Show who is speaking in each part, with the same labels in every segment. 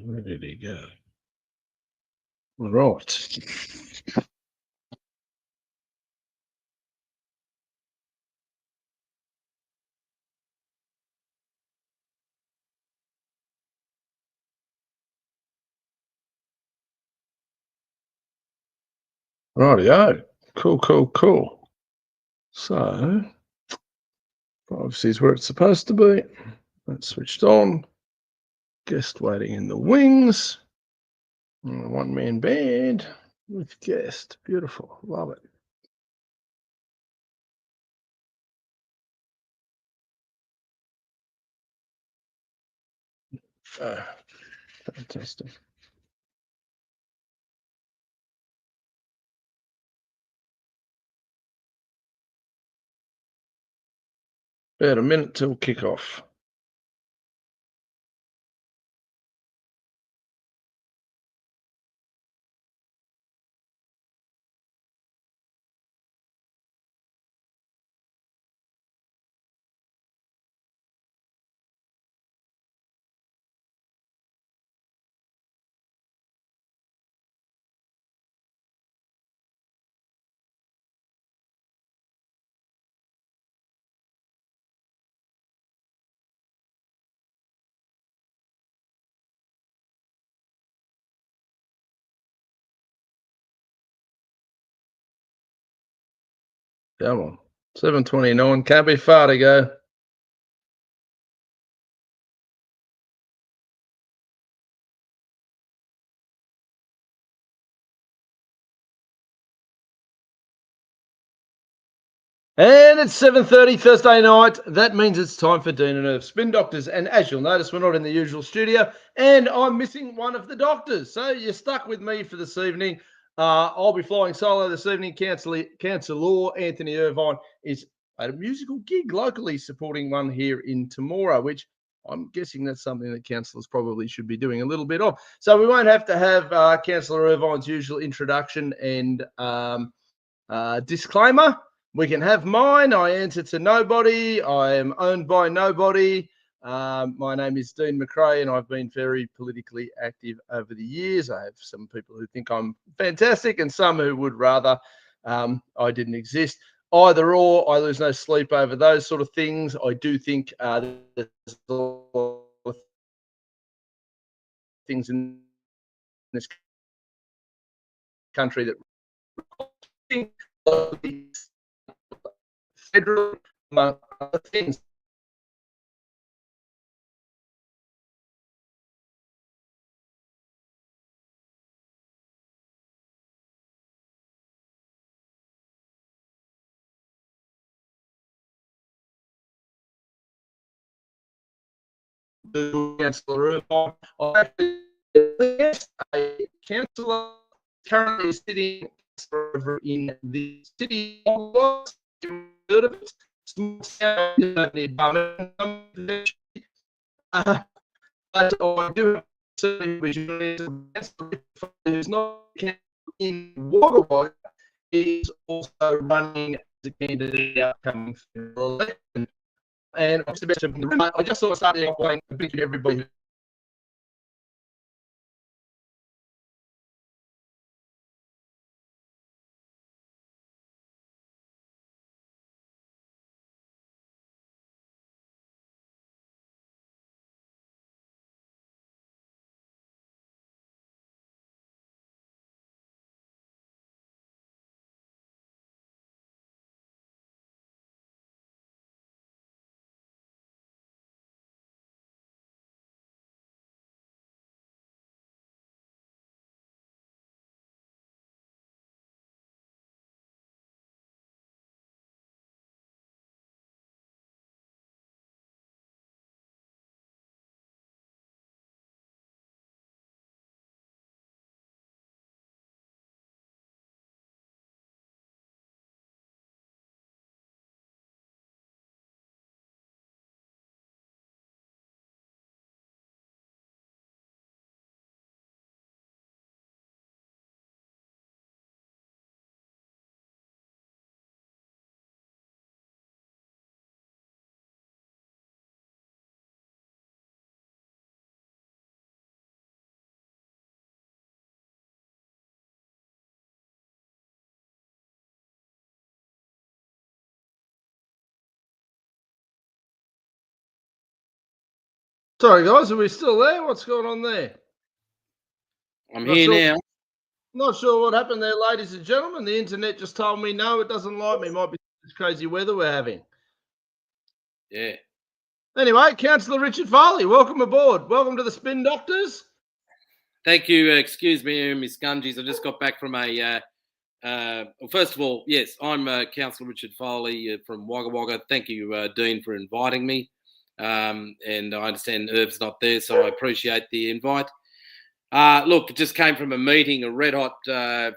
Speaker 1: Where did he go? Right. Rightio. Cool, cool, cool. So, privacy is where it's supposed to be. That's switched on. Guest waiting in the wings. One man band with guest. Beautiful. Love it. Fantastic. About a minute till kickoff. Come on. 7:29. Can't be far to go. And it's 7:30 Thursday night. That means it's time for Dean and Irv Spin Doctors. And as you'll notice, we're not in the usual studio, and I'm missing one of the doctors. So you're stuck with me for this evening. I'll be flying solo this evening. Councillor Anthony Irvine is at a musical gig locally supporting one here in Temora, which I'm guessing that's something that councillors probably should be doing a little bit of. So we won't have to have Councillor Irvine's usual introduction and disclaimer. We can have mine. I answer to nobody. I am owned by nobody. My name is Dean McRae, and I've been very politically active over the years. I have some people who think I'm fantastic, and some who would rather I didn't exist. Either or, I lose no sleep over those sort of things. I do think there's a lot of things in this country that federal, among other things. Councillor Irvine. I actually a councillor currently sitting over in the city of heard of it. Small town near Birmingham. But I do have who's not in Wagga is also running as a candidate upcoming federal election. And I just sort of started off playing a bit to everybody Sorry, guys, are we still there? What's going on there?
Speaker 2: I'm
Speaker 1: Not
Speaker 2: here
Speaker 1: sure.
Speaker 2: now.
Speaker 1: Not sure what happened there, ladies and gentlemen. The internet just told me no, it doesn't like me. Might be this crazy weather we're having.
Speaker 2: Yeah.
Speaker 1: Anyway, Councillor Richard Farley, welcome aboard. Welcome to the Spin Doctors.
Speaker 2: Thank you. Excuse me, Miss Gunges. I just got back from a. Well, first of all, yes, I'm Councillor Richard Foley from Wagga Wagga. Thank you, Dean, for inviting me. And I understand Irv's not there, so I appreciate the invite. Look, it just came from a meeting, a red hot,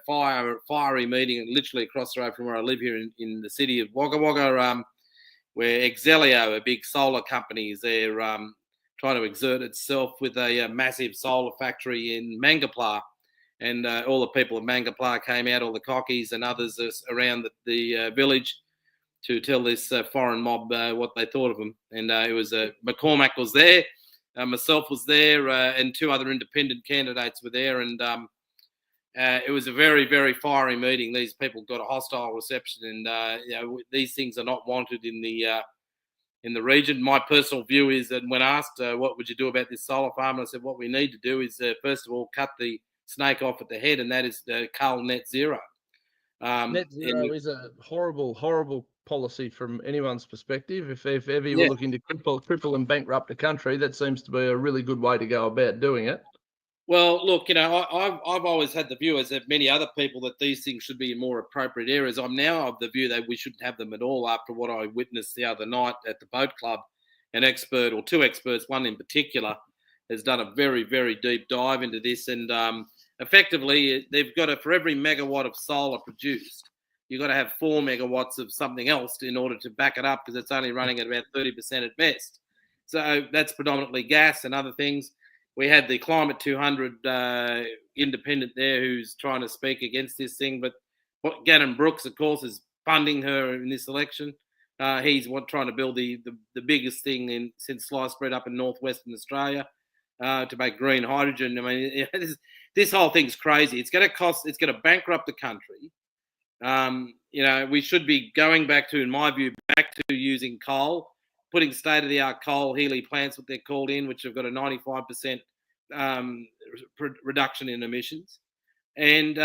Speaker 2: fiery meeting, literally across the road from where I live here in the city of Wagga Wagga, where Exelio, a big solar company, is there trying to exert itself with a massive solar factory in Mangapla. And all the people of Mangapla came out, all the cockies and others around the village to tell this foreign mob what they thought of them. And it was McCormack was there, myself was there, and two other independent candidates were there. And it was a very, very fiery meeting. These people got a hostile reception, and these things are not wanted in the region. My personal view is that when asked, what would you do about this solar farm? I said, what we need to do is, first of all, cut the snake off at the head, and that is cull net zero.
Speaker 1: Net zero is a horrible, horrible policy from anyone's perspective. If ever you were looking to cripple and bankrupt a country, that seems to be a really good way to go about doing it.
Speaker 2: Well, look, I've always had the view, as have many other people, that these things should be in more appropriate areas. I'm now of the view that we shouldn't have them at all after what I witnessed the other night at the boat club. An expert, or two experts, one in particular, has done a very, very deep dive into this. And effectively, they've got for every megawatt of solar produced, you've got to have 4 megawatts of something else in order to back it up, because it's only running at about 30% at best. So that's predominantly gas and other things. We had the Climate 200 independent there who's trying to speak against this thing. But Gannon Brooks, of course, is funding her in this election. He's trying to build the biggest thing since sliced bread up in northwestern Australia to make green hydrogen. I mean, this whole thing's crazy. It's going to bankrupt the country. We should be going back to, in my view, back to using coal. Putting state-of-the-art coal Healy plants, what they're called, which have got a 95% reduction in emissions, and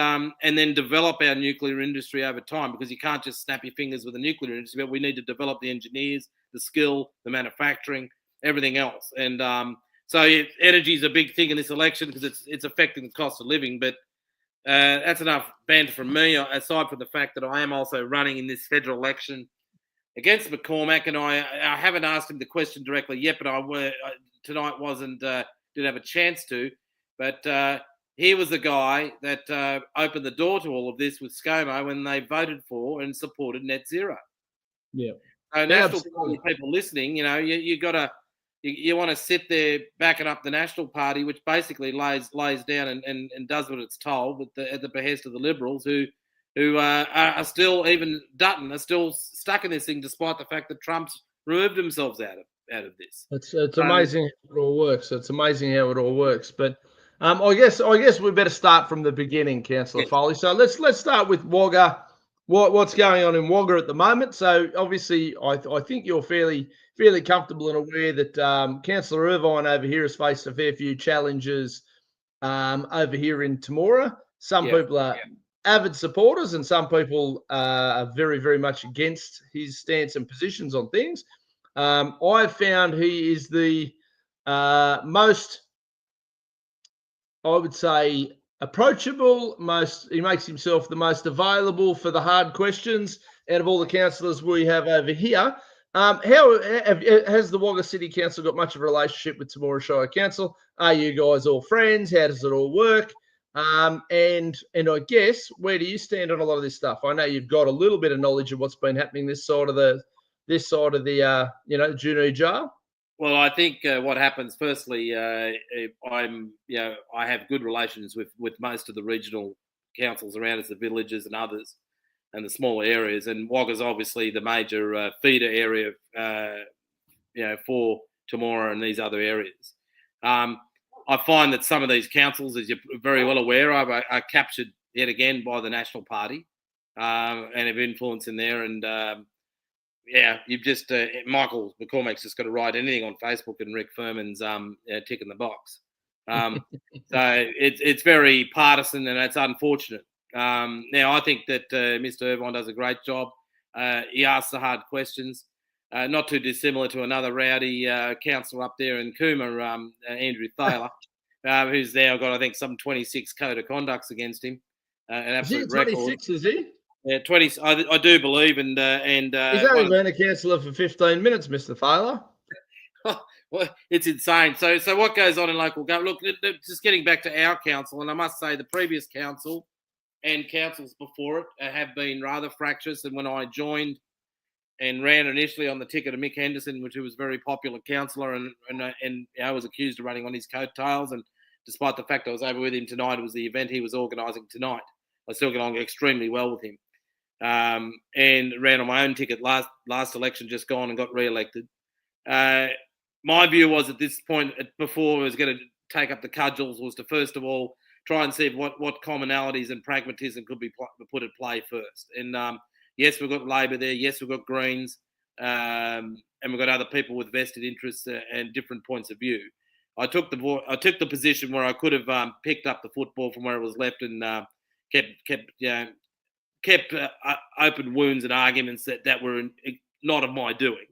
Speaker 2: then develop our nuclear industry over time, because you can't just snap your fingers with the nuclear industry, but we need to develop the engineers, the skill, the manufacturing, everything else. And so energy is a big thing in this election because it's affecting the cost of living. But that's enough banter from me, aside from the fact that I am also running in this federal election against McCormack, and I haven't asked him the question directly yet, but tonight didn't have a chance to. But he was the guy that opened the door to all of this with ScoMo when they voted for and supported net zero.
Speaker 1: Yeah.
Speaker 2: So National Party people listening, you want to sit there backing up the National Party, which basically lays down and does what it's told at the behest of the Liberals, who are still, even Dutton, are still stuck in this thing, despite the fact that Trump's removed themselves out of this.
Speaker 1: It's amazing how it all works. It's amazing how it all works. But I guess we better start from the beginning, Councillor Foley. So let's start with Wagga. What's going on in Wagga at the moment? So obviously, I think you're fairly comfortable and aware that Councillor Irvine over here has faced a fair few challenges over here in Temora. Some people are avid supporters, and some people are very, very much against his stance and positions on things. I've found he is the most, I would say, approachable. He makes himself the most available for the hard questions out of all the councillors we have over here. How has the Wagga City Council got much of a relationship with Temora Shire Council? Are you guys all friends? How does it all work? And I guess, where do you stand on a lot of this stuff? I know you've got a little bit of knowledge of what's been happening this side of the Juno jar.
Speaker 2: Well, I think what happens, firstly, I have good relations with most of the regional councils around us, the villages and others, and the smaller areas. And Wagga's obviously the major feeder area, for Temora and these other areas. I find that some of these councils, as you're very well aware of, are captured yet again by the National Party and have influence in there. And yeah, you've just Michael McCormack's just got to write anything on Facebook, and Rick Furman's tick in the box. So it's very partisan, and it's unfortunate. Now I think that Mr. Irvine does a great job. He asks the hard questions, not too dissimilar to another rowdy councillor up there in Cooma, Andrew Thaler, who's now got, I think, some 26 code of conducts against him, an absolute record.
Speaker 1: 26, is he?
Speaker 2: Yeah, 20. I do believe, and
Speaker 1: He's only been a councillor for 15 minutes, Mr. Thaler.
Speaker 2: Well, it's insane. So what goes on in local government? Look, just getting back to our council, and I must say the previous council and councils before it have been rather fractious. And when I joined and ran initially on the ticket of Mick Henderson, which was a very popular councillor, and I was accused of running on his coattails, and despite the fact I was over with him tonight, it was the event he was organising tonight. I still get on extremely well with him, and ran on my own ticket last election, just gone, and got re-elected. My view was at this point, before I was going to take up the cudgels, was to first of all try and see what commonalities and pragmatism could be put at play first. And yes, we've got Labor there. Yes, we've got Greens, and we've got other people with vested interests and different points of view. I took the position where I could have picked up the football from where it was left, and kept open wounds and arguments that were not of my doing.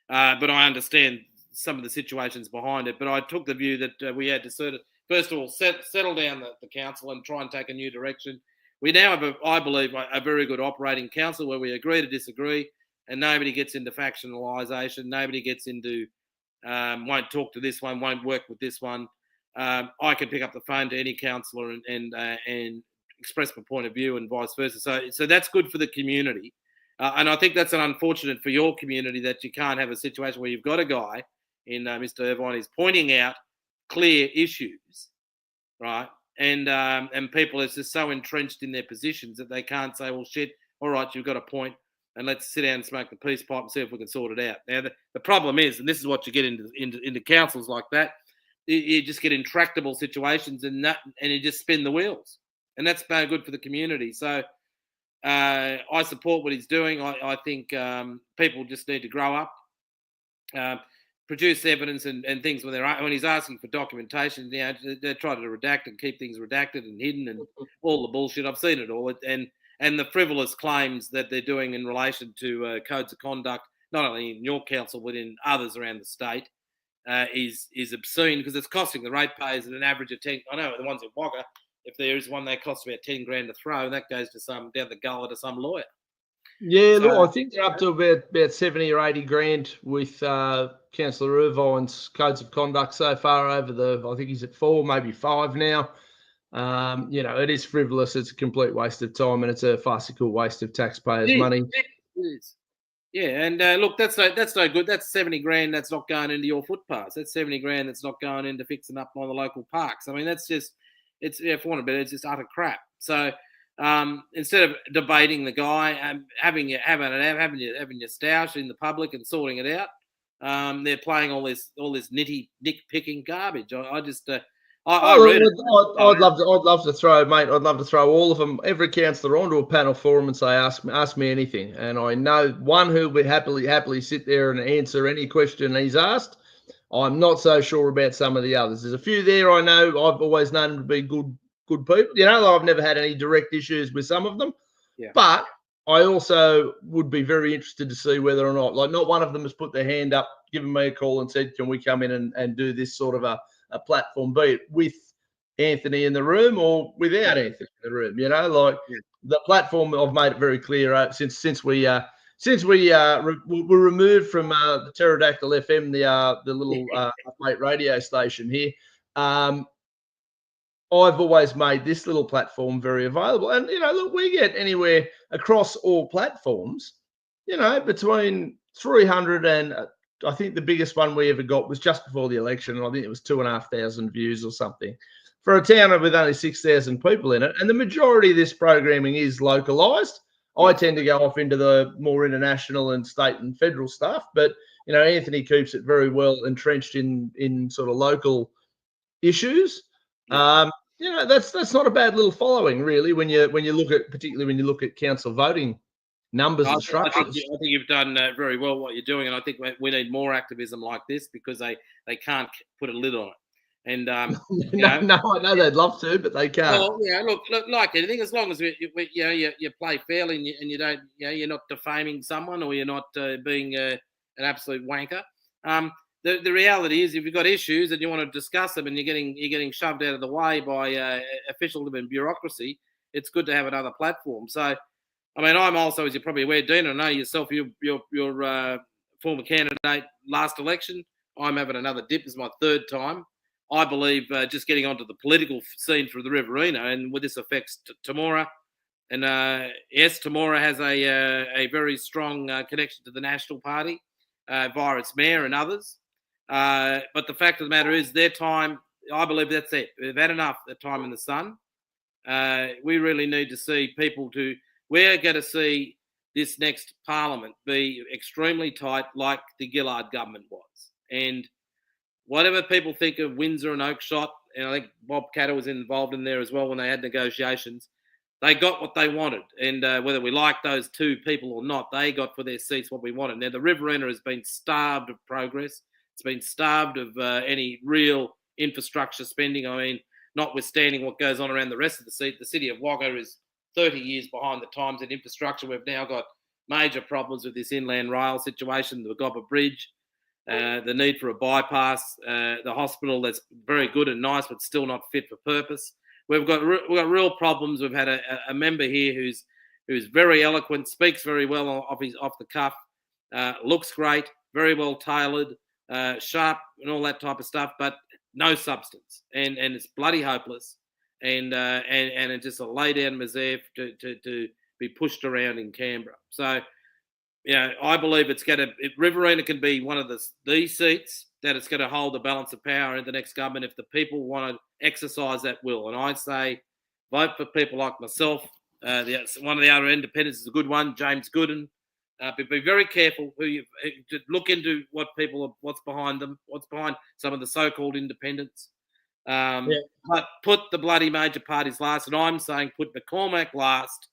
Speaker 2: But I understand some of the situations behind it. But I took the view that we had to first of all settle down the council and try and take a new direction. We now have, I believe, a very good operating council where we agree to disagree, and nobody gets into factionalisation. Nobody gets into won't talk to this one, won't work with this one. I can pick up the phone to any councillor and express my point of view, and vice versa. So that's good for the community. And I think that's unfortunate for your community, that you can't have a situation where you've got a guy in Mr. Irvine is pointing out clear issues, right? And people are just so entrenched in their positions that they can't say, well, shit, all right, you've got a point, and let's sit down and smoke the peace pipe and see if we can sort it out. Now, the problem is, and this is what you get into councils like that, you just get intractable situations, and you just spin the wheels, and that's no good for the community. So I support what he's doing. I think people just need to grow up, produce evidence and things when he's asking for documentation. You know, they try to redact and keep things redacted and hidden and all the bullshit. I've seen it all, and the frivolous claims that they're doing in relation to codes of conduct, not only in your council but in others around the state, is obscene, because it's costing the ratepayers at an average of 10. I know the ones in Wagga, if there is one, they cost about 10 grand to throw, and that goes to down the gullet to some lawyer.
Speaker 1: Yeah, look, I think they're up to about 70 or 80 grand with Councillor Irvine's codes of conduct so far over I think he's at 4, maybe 5 now. It is frivolous. It's a complete waste of time, and it's a farcical waste of taxpayers' money.
Speaker 2: It is. Yeah, and look, that's no good. That's 70 grand that's not going into your footpaths. That's 70 grand that's not going into fixing up on the local parks. I mean, that's just, it's just utter crap. So instead of debating the guy, having your stoush in the public and sorting it out, they're playing all this nitpicking garbage. I'd
Speaker 1: love to throw all of them, every councillor, onto a panel forum and say, ask me anything. And I know one who will happily sit there and answer any question he's asked. I'm not so sure about some of the others. There's a few there I know I've always known them to be good people. I've never had any direct issues with some of them.
Speaker 2: Yeah.
Speaker 1: But I also would be very interested to see whether or not one of them has put their hand up, given me a call and said, can we come in and do this sort of a platform, be it with Anthony in the room or without Anthony in the room. The platform, I've made it very clear since we were removed from the Pterodactyl FM, the little update radio station here. I've always made this little platform very available. And, look, we get anywhere across all platforms, between 300 and I think the biggest one we ever got was just before the election. And I think it was 2,500 views or something for a town with only 6,000 people in it. And the majority of this programming is localised. I tend to go off into the more international and state and federal stuff. But, Anthony keeps it very well entrenched in sort of local issues.
Speaker 2: Yeah.
Speaker 1: That's not a bad little following, really, particularly when you look at council voting numbers
Speaker 2: I
Speaker 1: and structures.
Speaker 2: think you've done very well what you're doing, and I think we need more activism like this because they can't put a lid on it. And
Speaker 1: No, I know they'd love to, but they can't.
Speaker 2: well, look, like anything, as long as you play fairly and you don't, you're not defaming someone or you're not being an absolute wanker. The reality is, if you've got issues and you want to discuss them and you're getting shoved out of the way by officialdom and bureaucracy, it's good to have another platform. So, I mean, I'm also, as you're probably aware, Dean, I know yourself, you're former candidate last election. I'm having another dip. This is my third time. I believe just getting onto the political scene through the Riverina, and with this affects Temora. And yes, Temora has a very strong connection to the National Party via its mayor and others. But the fact of the matter is, their time, I believe that's it. They've had enough of time in the sun. We really need to see people we're going to see this next parliament be extremely tight like the Gillard government was. And whatever people think of Windsor and Oakshott, and I think Bob Catter was involved in there as well when they had negotiations, they got what they wanted. And whether we like those two people or not, they got for their seats what we wanted. Now, the Riverina has been starved of progress. It's been starved of any real infrastructure spending. I mean, notwithstanding what goes on around the rest of the city of Wagga is 30 years behind the times in infrastructure. We've now got major problems with this inland rail situation, the Gobba Bridge, the need for a bypass, the hospital that's very good and nice but still not fit for purpose. We've got real problems. We've had a member here who's very eloquent, speaks very well off the cuff, looks great, very well tailored, sharp and all that type of stuff, but no substance, and it's bloody hopeless. And it's just a lay down misère to be pushed around in Canberra. So, I believe Riverina can be one of the seats that it's going to hold the balance of power in the next government if the people want to exercise that will. And I say, vote for people like myself. One of the other independents is a good one, James Gooden. But be very careful to look into what's behind them, what's behind some of the so-called independents. But put the bloody major parties last, and I'm saying put McCormack last.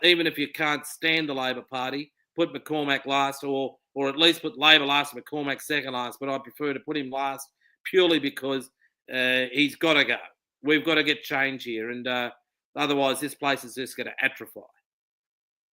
Speaker 2: Even if you can't stand the Labor Party, put McCormack last, or at least put Labor last and McCormack second last. But I prefer to put him last purely because he's got to go. We've got to get change here, and otherwise this place is just going to atrophy.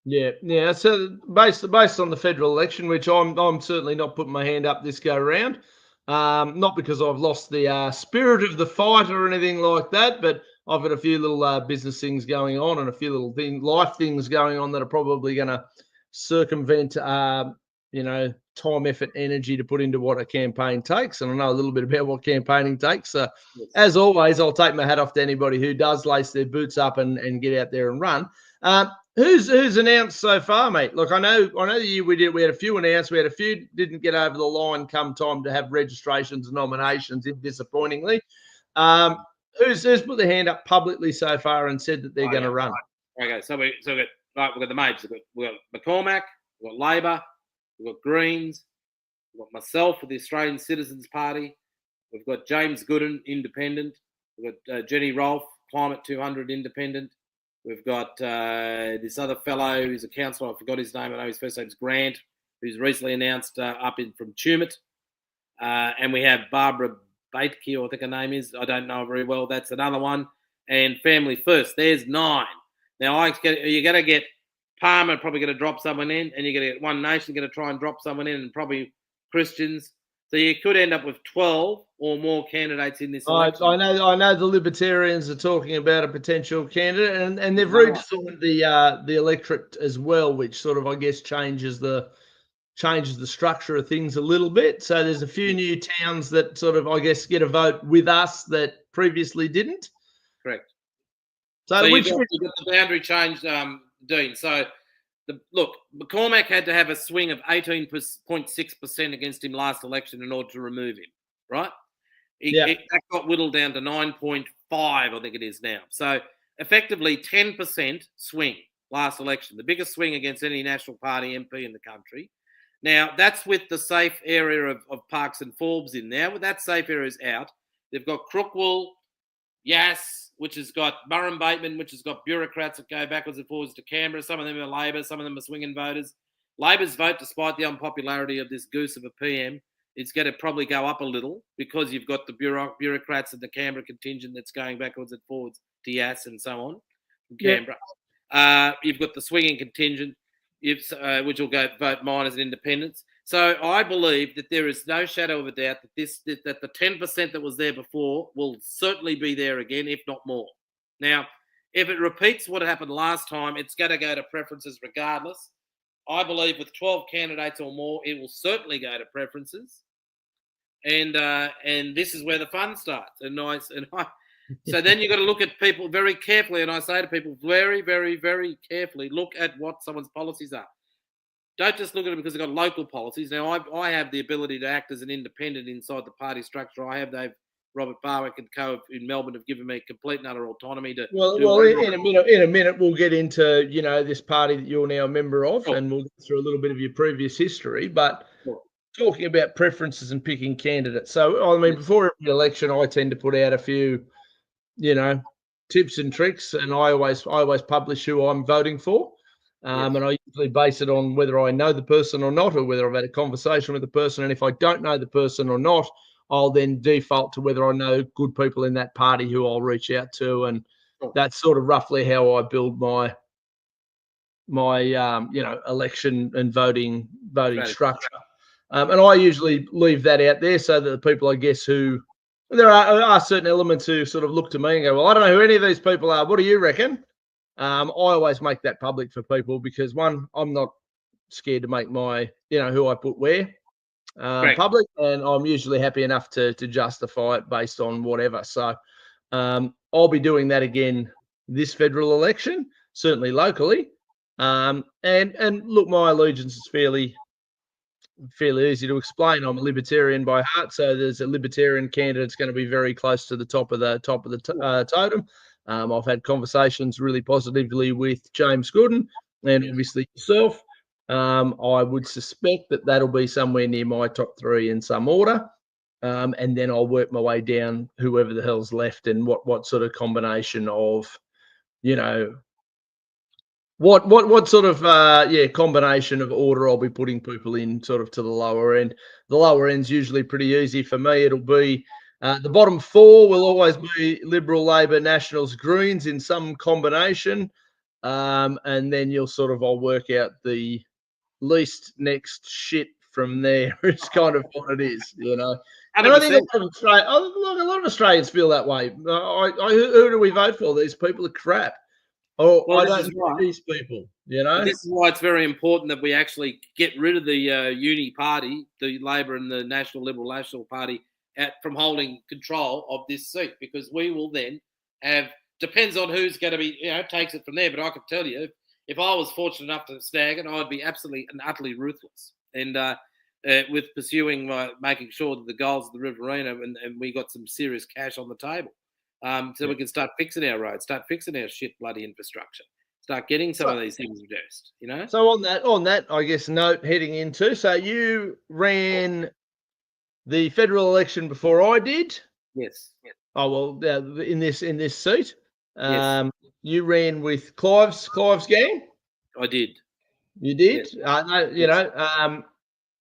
Speaker 1: Yeah. So based on the federal election, which I'm certainly not putting my hand up this go round, not because I've lost the spirit of the fight or anything like that, but I've got a few little business things going on and a few little life things going on that are probably going to circumvent, time, effort, energy to put into what a campaign takes. And I know a little bit about what campaigning takes. So, yes. As always, I'll take my hat off to anybody who does lace their boots up and get out there and run. Who's announced so far, mate? Look, I know the year we had a few announced. We had a few didn't get over the line come time to have registrations and nominations, disappointingly. Who's put their hand up publicly so far and said that they're going to run?
Speaker 2: Okay, so we've got the majors. We've got McCormack, we've got Labor, we've got Greens, we've got myself for the Australian Citizens Party, we've got James Gooden, Independent, we've got Jenny Rolfe, Climate 200, Independent. We've got this other fellow who's a councillor. I forgot his name. I know his first name's Grant, who's recently announced from Tumut. And we have Barbara Baitke, I think her name is. I don't know very well. That's another one. And Family First. There's 9. Now, you're going to get Palmer probably going to drop someone in, and you're going to get One Nation going to try and drop someone in, and probably Christians. So you could end up with 12 or more candidates in this election.
Speaker 1: I know the Libertarians are talking about a potential candidate, and they've redesigned the electorate as well, which sort of, I guess, changes the structure of things a little bit. So there's a few new towns that sort of, I guess, get a vote with us that previously didn't.
Speaker 2: Correct.
Speaker 1: So
Speaker 2: you've got the boundary change, Dean. So look, McCormack had to have a swing of 18.6% against him last election in order to remove him, right? That got whittled down to 9.5, I think it is now. So effectively 10% swing last election, the biggest swing against any National Party MP in the country. Now, that's with the safe area of Parks and Forbes in there. With that safe area is out. They've got Crookwell, Yass, which has got Murray Bateman, which has got bureaucrats that go backwards and forwards to Canberra. Some of them are Labor, some of them are swinging voters. Labor's vote, despite the unpopularity of this goose of a PM, it's going to probably go up a little because you've got the bureaucrats and the Canberra contingent that's going backwards and forwards to Yass and so on from Canberra. You've got the swinging contingent, which will go vote minors and independents. So I believe that there is no shadow of a doubt that that the 10% that was there before will certainly be there again, if not more. Now, if it repeats what happened last time, it's going to go to preferences regardless. I believe with 12 candidates or more, it will certainly go to preferences. And this is where the fun starts. So then you've got to look at people very carefully. And I say to people, very, very, very carefully, look at what someone's policies are. Don't just look at it because they've got local policies. Now, I have the ability to act as an independent inside the party structure. I have Robert Barwick and co in Melbourne have given me complete and utter autonomy to.
Speaker 1: Well, in a minute, we'll get into this party that you're now a member of, and we'll go through a little bit of your previous history. But talking about preferences and picking candidates, so I mean, before every election, I tend to put out a few, tips and tricks, and I always publish who I'm voting for. And I usually base it on whether I know the person or not, or whether I've had a conversation with the person. And if I don't know the person or not, I'll then default to whether I know good people in that party who I'll reach out to. And that's sort of roughly how I build my election and voting structure. And I usually leave that out there so that the people, I guess, who there are certain elements who sort of look to me and go, well, I don't know who any of these people are. What do you reckon? I always make that public for people because, one, I'm not scared to make my, who I put where public, and I'm usually happy enough to justify it based on whatever. So I'll be doing that again this federal election, certainly locally. And look, my allegiance is fairly easy to explain. I'm a libertarian by heart, so there's a libertarian candidate that's going to be very close to the top of the totem. I've had conversations really positively with James Gooden and obviously yourself. I would suspect that that'll be somewhere near my top three in some order. And then I'll work my way down whoever the hell's left and what sort of combination of, what sort of combination of order I'll be putting people in sort of to the lower end. The lower end's usually pretty easy for me. It'll be the bottom four will always be Liberal, Labor, Nationals, Greens in some combination. And then I'll work out the least next shit from there. It's kind of what it is, And I think a lot of Australians feel that way. Who do we vote for? These people are crap. I don't know these people,
Speaker 2: This is why it's very important that we actually get rid of the uni party, the Labor and the National Liberal National Party, from holding control of this seat, because we will then have, depends on who's going to be, takes it from there. But I can tell you, if I was fortunate enough to snag it, I'd be absolutely and utterly ruthless. And with pursuing, making sure that the goals of the Riverina, and we got some serious cash on the table. So we can start fixing our roads, start fixing our shit bloody infrastructure, start getting some of these things reduced,
Speaker 1: So on that, I guess, note heading into, so you ran the federal election before I did?
Speaker 2: Yes.
Speaker 1: Oh, well, in this seat?
Speaker 2: Yes.
Speaker 1: You ran with Clive's gang?
Speaker 2: I did.
Speaker 1: You did?
Speaker 2: Yes.
Speaker 1: No,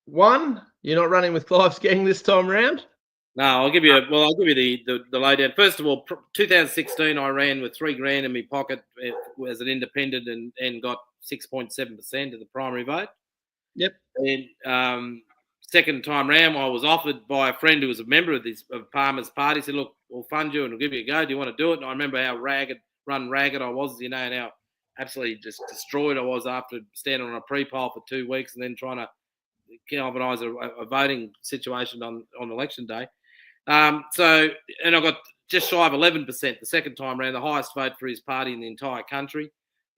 Speaker 1: one, you're not running with Clive's gang this time around?
Speaker 2: No, I'll give you the lowdown. First of all, 2016, I ran with $3,000 in my pocket as an independent and got 6.7% of the primary vote.
Speaker 1: Yep.
Speaker 2: And second time round, I was offered by a friend who was a member of Palmer's party. He said, "Look, we'll fund you and we'll give you a go. Do you want to do it?" And I remember how ragged I was, and how absolutely just destroyed I was after standing on a pre-poll for 2 weeks and then trying to galvanise a voting situation on election day. And I got just shy of 11% the second time around, the highest vote for his party in the entire country.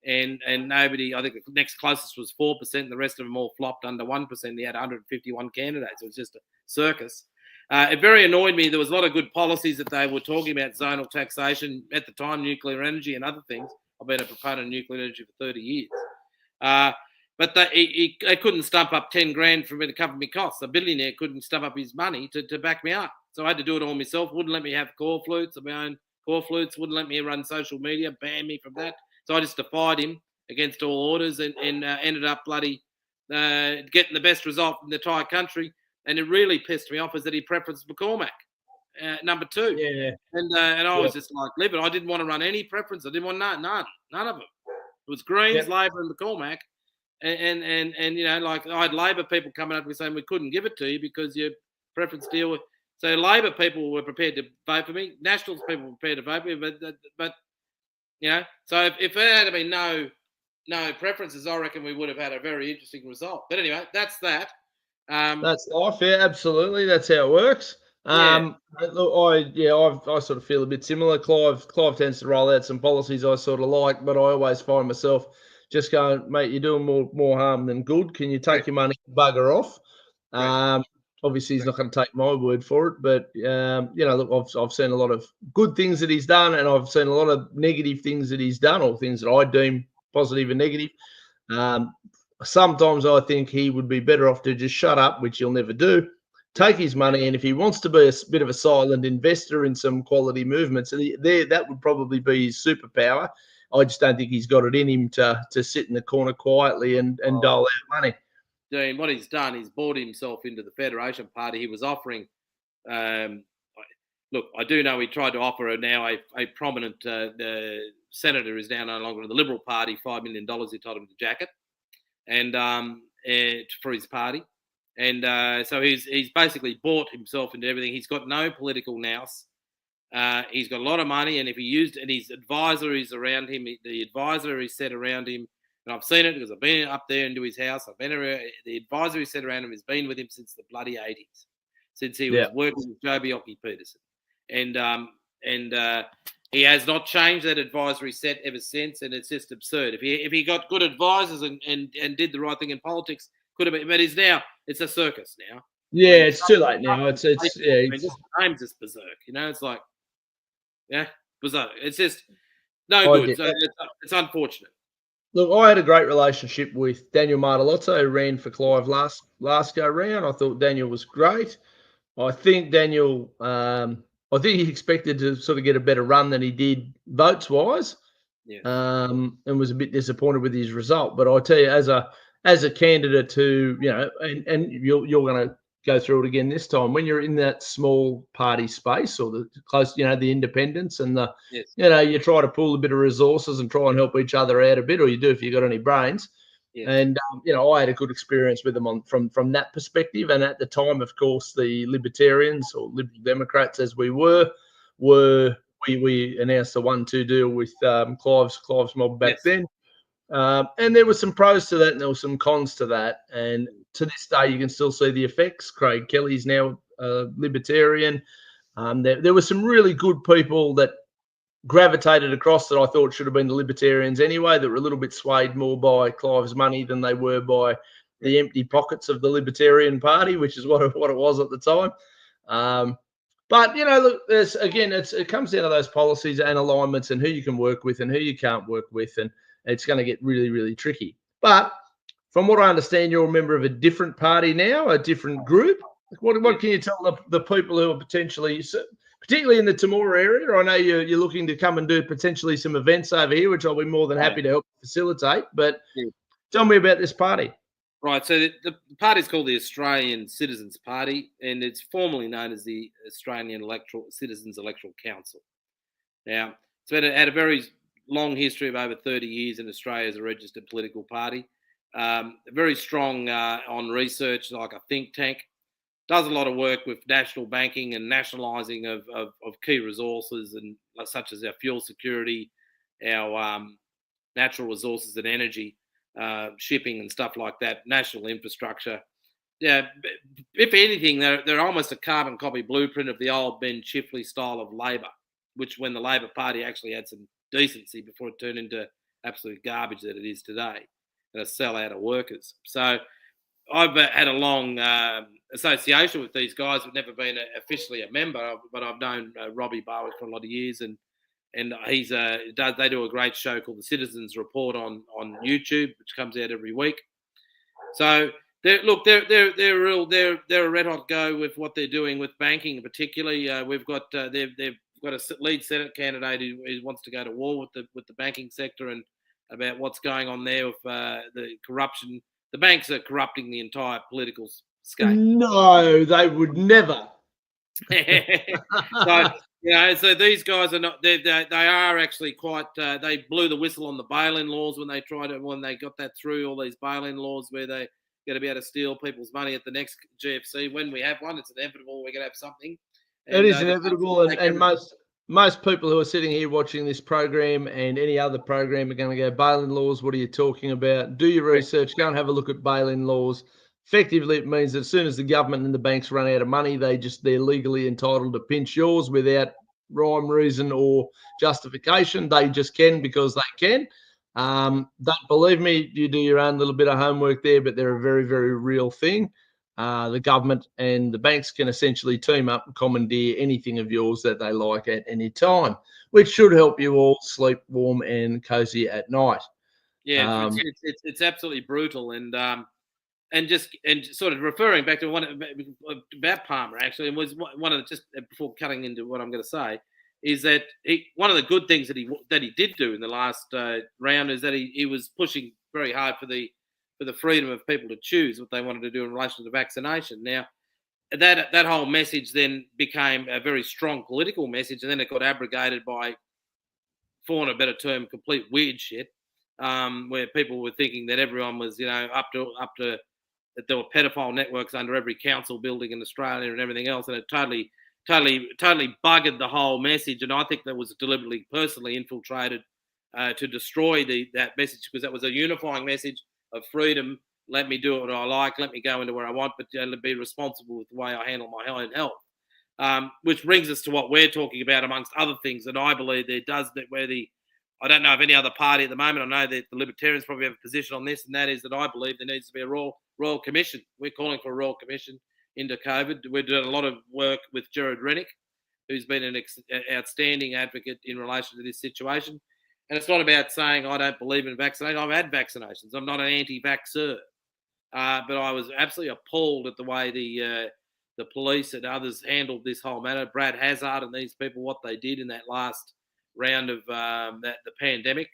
Speaker 2: And nobody, I think the next closest was 4%, and the rest of them all flopped under 1%. He had 151 candidates. It was just a circus. It very annoyed me. There was a lot of good policies that they were talking about, zonal taxation, at the time, nuclear energy and other things. I've been a proponent of nuclear energy for 30 years. But they couldn't stump up $10,000 for me to cover my costs. A billionaire couldn't stump up his money to back me up. So I had to do it all myself. Wouldn't let me have call flutes of my own Corflutes wouldn't let me run social media, banned me from that. So I just defied him against all orders and ended up bloody getting the best result in the entire country. And it really pissed me off is that he preferenced McCormack, number 2.
Speaker 1: Yeah.
Speaker 2: And I was just like livid. I didn't want to run any preference. I didn't want none of them. It was Greens, Labor, and McCormack. And you know, like I had Labor people coming up to me saying we couldn't give it to you because your preference deal with. So Labor people were prepared to vote for me. Nationals people were prepared to vote for me. But you know, so if there had been no preferences, I reckon we would have had a very interesting result. But anyway, that's that.
Speaker 1: That's life. Yeah, absolutely. That's how it works.
Speaker 2: Yeah.
Speaker 1: Look, I sort of feel a bit similar. Clive tends to roll out some policies I sort of like, but I always find myself just going, mate, you're doing more harm than good. Can you take your money and bugger off? Obviously, he's not going to take my word for it, but you know, look, I've seen a lot of good things that he's done, and I've seen a lot of negative things that he's done, or things that I deem positive and negative. Sometimes I think he would be better off to just shut up, which he'll never do, take his money, and if he wants to be a bit of a silent investor in some quality movements, that would probably be his superpower. I just don't think he's got it in him to sit in the corner quietly and dole out money.
Speaker 2: Dean, what he's done, he's bought himself into the Federation Party. He was offering, look, I do know he tried to offer now a prominent senator is now no longer in the Liberal Party, $5 million he told him to jacket, and for his party. And so he's basically bought himself into everything. He's got no political nous. He's got a lot of money, and if he used, and his advisor is around him, the advisor is set around him, and I've seen it because I've been up there into his house. I've been around, the advisor he set around him has been with him since the bloody 80s, since he was working with Joe Bioki-Peterson. And he has not changed that advisory set ever since, and it's just absurd. If he got good advisors and did the right thing in politics, could have been, but it's a circus now.
Speaker 1: Yeah, it's too late now. It's
Speaker 2: name's just berserk. You know, it's like berserk. It's just no good. So it's unfortunate.
Speaker 1: Look, I had a great relationship with Daniel Martellotto, who ran for Clive last go round. I thought Daniel was great. I think Daniel, I think he expected to sort of get a better run than he did votes wise, and was a bit disappointed with his result. But I tell you, as a candidate who, you know, and you're going to go through it again this time, when you're in that small party space or the close, you know, the independents and the, you know, you try to pull a bit of resources and try and help each other out a bit, or you do if you've got any brains. And you know, I had a good experience with them from that perspective. And at the time, of course, the Libertarians or Liberal Democrats, as we were we announced a 1-2 deal with Clive's mob back then. And there were some pros to that, and there were some cons to that. And to this day, you can still see the effects. Craig Kelly's now a Libertarian. There were some really good people that gravitated across that I thought should have been the Libertarians anyway, that were a little bit swayed more by Clive's money than they were by the empty pockets of the Libertarian Party, which is what it was at the time. But, you know, look, it comes down to those policies and alignments and who you can work with and who you can't work with, and it's going to get really, really tricky. But from what I understand, you're a member of a different party now, a different group. What can you tell the people who are particularly in the Temora area? I know you're looking to come and do potentially some events over here, which I'll be more than happy to help facilitate. But tell me about this party.
Speaker 2: Right, so the party is called the Australian Citizens Party, and it's formally known as the Australian Citizens Electoral Council. Now, it's had a very long history of over 30 years in Australia as a registered political party. Very strong on research, like a think tank. Does a lot of work with national banking and nationalising of key resources, and such as our fuel security, our natural resources and energy. Shipping and stuff like that, national infrastructure. Yeah, if anything, they're almost a carbon copy blueprint of the old Ben Chifley style of Labor, which when the Labor Party actually had some decency before it turned into absolute garbage that it is today, and a sellout of workers. So I've had a long association with these guys. I've never been officially a member, but I've known Robbie Barwick for a lot of years, and he's they do a great show called the Citizens Report on YouTube, which comes out every week. So they're a red hot go with what they're doing with banking, particularly. We've got they've got a lead Senate candidate who wants to go to war with the banking sector and about what's going on there with the corruption. The banks are corrupting the entire political scape.
Speaker 1: No, they would never.
Speaker 2: So these guys are not. They are actually quite. They blew the whistle on the bail-in laws when they got that through. All these bail-in laws where they going to be able to steal people's money at the next GFC. When we have one, it's inevitable we're going to have something.
Speaker 1: It is inevitable, and most people who are sitting here watching this program and any other program are going to go, bail-in laws, what are you talking about? Do your research, go and have a look at bail-in laws. Effectively, it means that as soon as the government and the banks run out of money, they're legally entitled to pinch yours without rhyme, reason, or justification. They just can because they can. Don't believe me, you do your own little bit of homework there, but they're a very, very real thing. The government and the banks can essentially team up and commandeer anything of yours that they like at any time, which should help you all sleep warm and cozy at night.
Speaker 2: Yeah, it's absolutely brutal, and sort of referring back to one about Palmer actually, and was one of the, just before cutting into what I'm going to say, is that one of the good things that he did do in the last round is that he was pushing very hard for the freedom of people to choose what they wanted to do in relation to vaccination. Now, that whole message then became a very strong political message, and then it got abrogated by, for want of a better term, complete weird shit, where people were thinking that everyone was, up to that there were pedophile networks under every council building in Australia and everything else, and it totally buggered the whole message. And I think that was deliberately, personally infiltrated to destroy that message, because that was a unifying message of freedom. Let me do what I like. Let me go into where I want, but be responsible with the way I handle my own health. Which brings us to what we're talking about, amongst other things that I believe there does, that where I don't know of any other party at the moment. I know that the Libertarians probably have a position on this, and that is that I believe there needs to be a royal commission. We're calling for a royal commission into COVID. We're doing a lot of work with Gerard Rennick, who's been an outstanding advocate in relation to this situation. And it's not about saying I don't believe in vaccination. I've had vaccinations. I'm not an anti-vaxxer. But I was absolutely appalled at the way the police and others handled this whole matter. Brad Hazard and these people, what they did in that last round of the pandemic.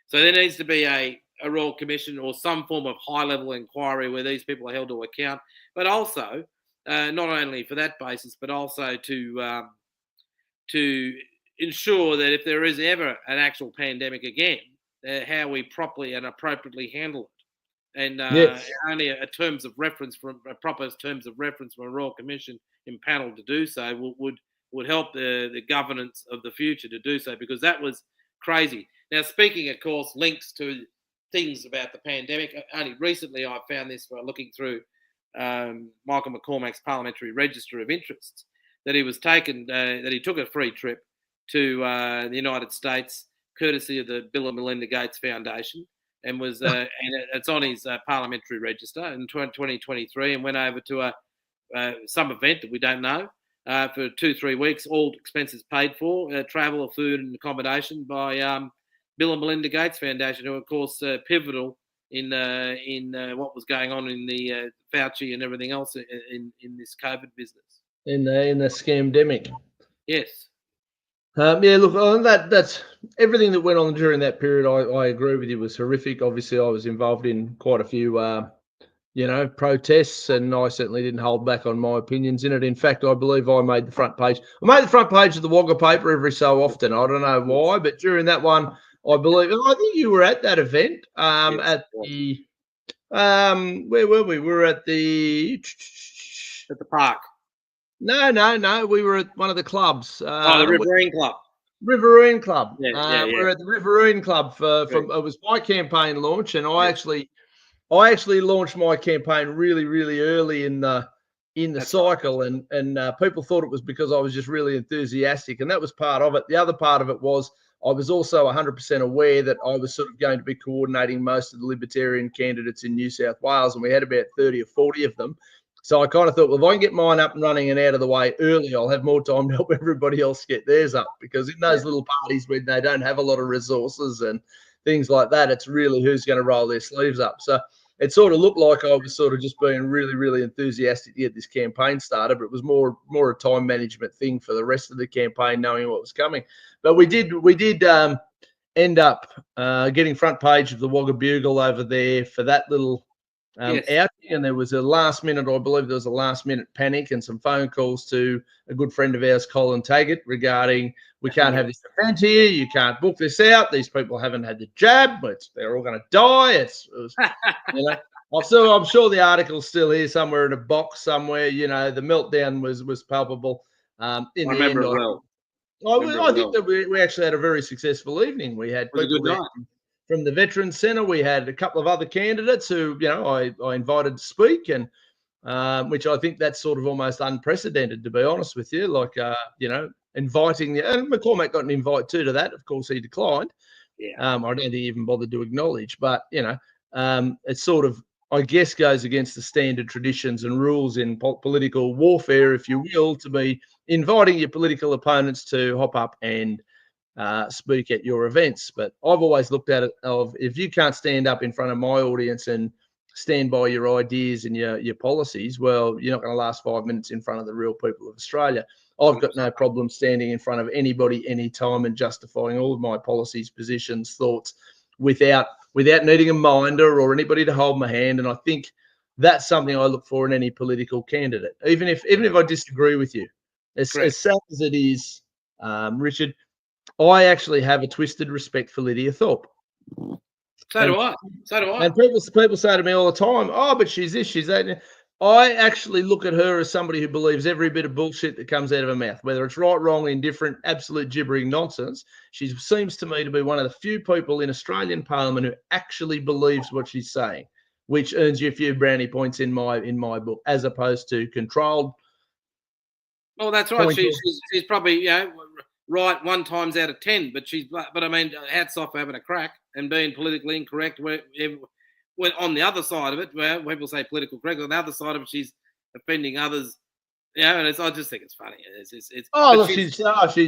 Speaker 2: So there needs to be a royal commission or some form of high-level inquiry where these people are held to account, but also not only for that basis, but also to ensure that if there is ever an actual pandemic again, how we properly and appropriately handle it. And only a terms of reference from a proper terms of reference from a royal commission impaneled to do so would help the governance of the future to do so, because that was crazy. Now, speaking, of course, links to things about the pandemic. Only recently I found this by looking through Michael McCormack's Parliamentary Register of Interests, that he took a free trip to the United States, courtesy of the Bill and Melinda Gates Foundation, and was and it's on his parliamentary register in 2023, and went over to some event that we don't know for 2-3 weeks, all expenses paid for, travel, food, and accommodation by Bill and Melinda Gates Foundation, who are, of course, pivotal in what was going on in the Fauci and everything else in this COVID business.
Speaker 1: In the scamdemic.
Speaker 2: Yes.
Speaker 1: Look, that's everything that went on during that period. I agree with you, was horrific. Obviously, I was involved in quite a few, protests, and I certainly didn't hold back on my opinions in it. In fact, I believe I made the front page. I made the front page of the Wagga paper every so often. I don't know why, but during that one, I believe, and I think you were at that event at the, where were we? We were at the
Speaker 2: park.
Speaker 1: No. We were at one of the clubs.
Speaker 2: The Riverine Club.
Speaker 1: Riverine Club.
Speaker 2: Yeah.
Speaker 1: We're at the Riverine Club from it was my campaign launch, and I actually launched my campaign really, really early in the cycle, and people thought it was because I was just really enthusiastic, and that was part of it. The other part of it was I was also 100% aware that I was sort of going to be coordinating most of the Libertarian candidates in New South Wales, and we had about 30 or 40 of them. So I kind of thought, well, if I can get mine up and running and out of the way early, I'll have more time to help everybody else get theirs up. Because in those little parties where they don't have a lot of resources and things like that, it's really who's going to roll their sleeves up. So it sort of looked like I was sort of just being really, really enthusiastic to get this campaign started, but it was more a time management thing for the rest of the campaign, knowing what was coming. But we did end up getting front page of the Wagga Bugle over there for that little outing, and there was a last minute, I believe there was a last minute panic and some phone calls to a good friend of ours, Colin Taggart, regarding we can't have this event here, you can't book this out, these people haven't had the jab, they're all going to die. It was, you know, I'm sure the article's still here somewhere in a box somewhere. You know, the meltdown was palpable. In the end, I think that we actually had a very successful evening. We had people there from the Veterans Centre. We had a couple of other candidates who, you know, I invited to speak, and which I think that's sort of almost unprecedented, to be honest with you. Like, you know, inviting and McCormack got an invite too to that. Of course, he declined. I don't think he even bothered to acknowledge, but you know, it sort of, I guess, goes against the standard traditions and rules in political warfare, if you will, to be inviting your political opponents to hop up and speak at your events. But I've always looked at it of, if you can't stand up in front of my audience and stand by your ideas and your policies, well, you're not going to last 5 minutes in front of the real people of Australia. I've got no problem standing in front of anybody anytime and justifying all of my policies, positions, thoughts without needing a minder or anybody to hold my hand. And I think that's something I look for in any political candidate, even if I disagree with you. As sad as it is, Richard, I actually have a twisted respect for Lydia Thorpe.
Speaker 2: So do I.
Speaker 1: And people say to me all the time, "Oh, but she's this, she's that." I actually look at her as somebody who believes every bit of bullshit that comes out of her mouth, whether it's right, wrong, indifferent, absolute gibbering nonsense. She seems to me to be one of the few people in Australian Parliament who actually believes what she's saying, which earns you a few brownie points in my book, as opposed to controlled.
Speaker 2: Well, that's right. She's probably, you know, right 1 times out of 10, but I mean, hats off for having a crack and being politically incorrect. When on the other side of it, where people say political correct, on the other side of it, she's offending others. Yeah, and I just think it's funny.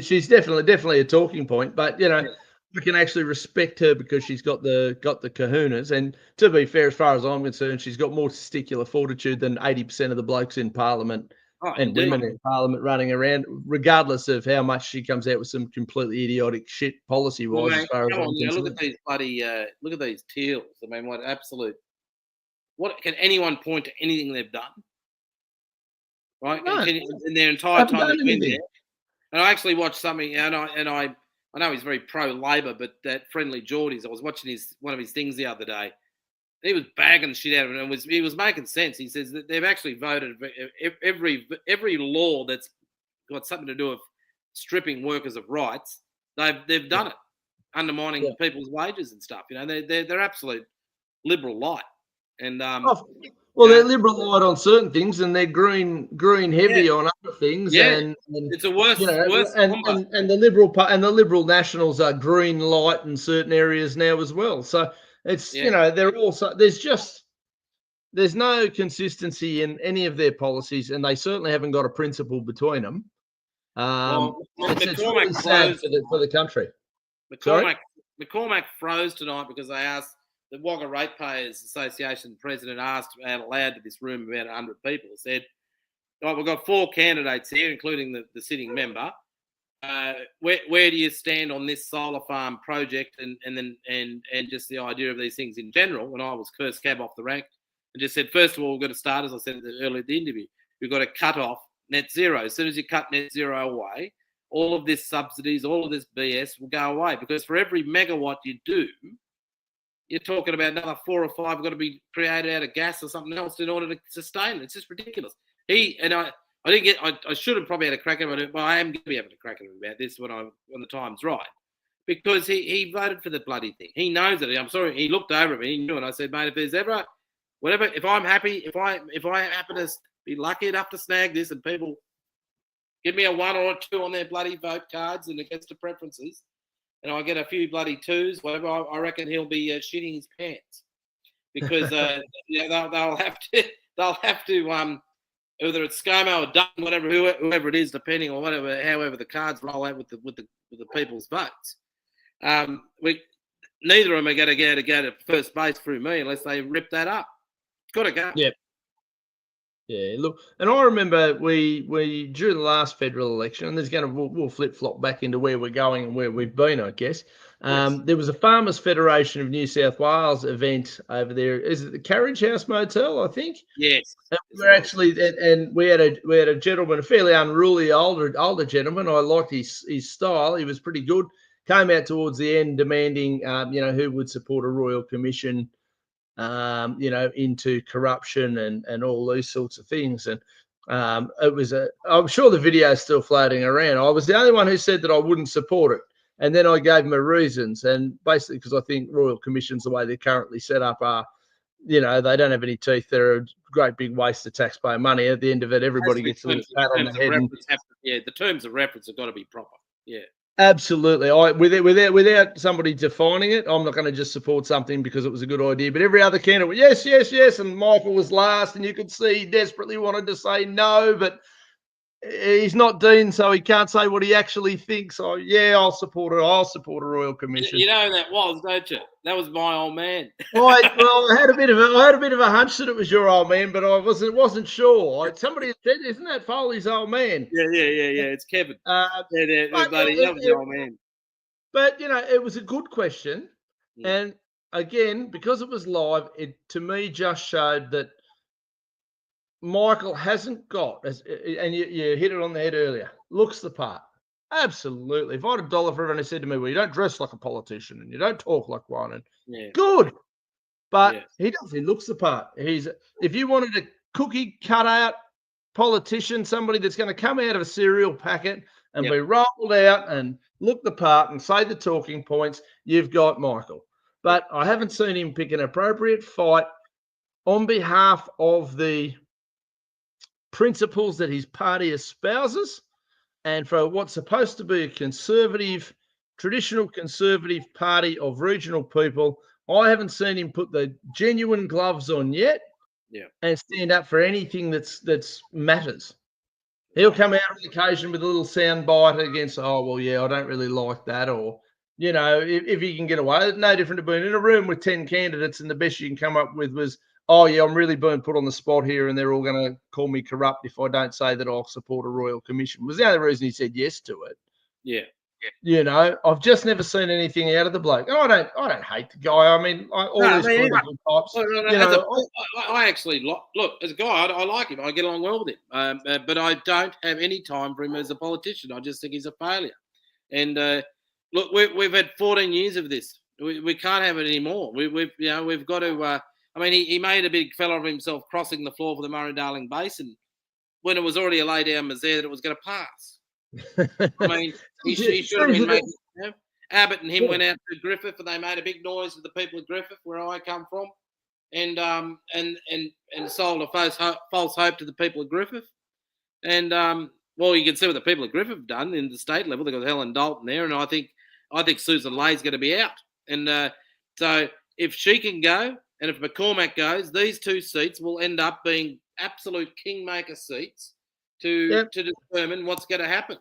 Speaker 1: She's definitely a talking point, but you know, we can actually respect her because she's got the kahunas. And to be fair, as far as I'm concerned, she's got more testicular fortitude than 80% of the blokes in Parliament and women in Parliament running around, regardless of how much she comes out with some completely idiotic shit policy-wise. As far as I'm concerned.
Speaker 2: Look at these look at these teals. I mean, what can anyone point to anything they've done? Right,
Speaker 1: no,
Speaker 2: in their entire time they've been there. And I actually watched something, and I know he's very pro-Labor, but that Friendly Geordies, I was watching one of his things the other day. He was bagging the shit out of it, and he was making sense. He says that they've actually voted every law that's got something to do with stripping workers of rights. They've done it, undermining people's wages and stuff. You know, they're absolute liberal light, and
Speaker 1: they're liberal light on certain things, and they're green heavy on other things.
Speaker 2: Yeah,
Speaker 1: and
Speaker 2: it's a worse.
Speaker 1: And the Liberal Nationals are green light in certain areas now as well. So it's you know, they're also there's no consistency in any of their policies, and they certainly haven't got a principle between them. It's really sad for the country.
Speaker 2: McCormack froze tonight because they asked. The Wagga Ratepayers Association president asked out aloud to this room about 100 people. He said, "Right, we've got 4 candidates here, including the sitting member. Where do you stand on this solar farm project and just the idea of these things in general?" And I was cursed cab off the rank and just said, first of all, we've got to start, as I said earlier in the interview, we've got to cut off net zero. As soon as you cut net zero away, all of this subsidies, all of this BS will go away, because for every megawatt you do, you're talking about another 4 or 5 got to be created out of gas or something else in order to sustain it. It's just ridiculous. I should have probably had a crack at it, but I am going to be having a crack at him about this when the time's right, because he voted for the bloody thing. He knows it. I'm sorry. He looked over at me. He knew, and I said, mate, if there's ever whatever, if I'm happy, if I happen to be lucky enough to snag this, and people give me a 1 or a 2 on their bloody vote cards and it gets to preferences, and I get a few bloody 2s, whatever, I reckon he'll be shitting his pants, because they'll have to whether it's ScoMo or Dunn, whatever, whoever it is, depending on however the cards roll out with the people's votes. Neither of them are going to go to first base through me unless they rip that up. got to go.
Speaker 1: Yeah. Yeah, look, and I remember we during the last federal election, and we'll flip flop back into where we're going and where we've been, I guess.
Speaker 2: Yes.
Speaker 1: There was a Farmers Federation of New South Wales event over there. Is it the Carriage House Motel? I think.
Speaker 2: Yes.
Speaker 1: And we're actually, and we had a gentleman, a fairly unruly older gentleman. I liked his style. He was pretty good. Came out towards the end demanding, who would support a royal commission, into corruption and all these sorts of things. And I'm sure the video is still floating around. I was the only one who said that I wouldn't support it. And then I gave my reasons. And basically, because I think royal commissions, the way they're currently set up, are, they don't have any teeth. They're a great big waste of taxpayer money. At the end of it, everybody gets a little pat on the head.
Speaker 2: The terms of reference have got to be proper. Yeah.
Speaker 1: Absolutely. Without somebody defining it, I'm not going to just support something because it was a good idea. But every other candidate went, yes, yes, yes. And Michael was last, and you could see he desperately wanted to say no, but he's not Dean, so he can't say what he actually thinks. So, yeah, I'll support it. I'll support a royal commission.
Speaker 2: You know who that was, don't you? That was my old man.
Speaker 1: I had a bit of a hunch that it was your old man, but I wasn't sure. Somebody said, "Isn't that Foley's old man?"
Speaker 2: Yeah. It's Kevin. Buddy, that was your old man.
Speaker 1: But it was a good question, and again, because it was live, it to me just showed that Michael hasn't got, and you hit it on the head earlier, looks the part. Absolutely. If I had $1 for everyone who said to me, well, you don't dress like a politician and you don't talk like one, and good. But he does. He looks the part. If you wanted a cookie cutout politician, somebody that's going to come out of a cereal packet and be rolled out and look the part and say the talking points, you've got Michael. But I haven't seen him pick an appropriate fight on behalf of the principles that his party espouses, and for what's supposed to be a traditional conservative party of regional people. I haven't seen him put the genuine gloves on yet, and stand up for anything that's matters. He'll come out on occasion with a little sound bite against, I don't really like that, or if he can get away, it's no different to being in a room with 10 candidates and the best you can come up with was, I'm really being put on the spot here and they're all going to call me corrupt if I don't say that I'll support a royal commission. Was the only reason he said yes to it.
Speaker 2: Yeah.
Speaker 1: I've just never seen anything out of the bloke. And I don't hate the guy. I mean, all these political types.
Speaker 2: I actually look as a guy. I like him. I get along well with him. But I don't have any time for him as a politician. I just think he's a failure. And look, we've had 14 years of this. We can't have it anymore. We've got to. He made a big fella of himself crossing the floor for the Murray-Darling Basin when it was already a lay down misère that it was going to pass. He should have been making. Abbott and him went out to Griffith, and they made a big noise to the people of Griffith, where I come from, and sold a false hope to the people of Griffith. And you can see what the people of Griffith have done in the state level. They've got Helen Dalton there, and I think Susan Lay's going to be out. And so if she can go, and if McCormack goes, these two seats will end up being absolute kingmaker seats to determine what's going to happen.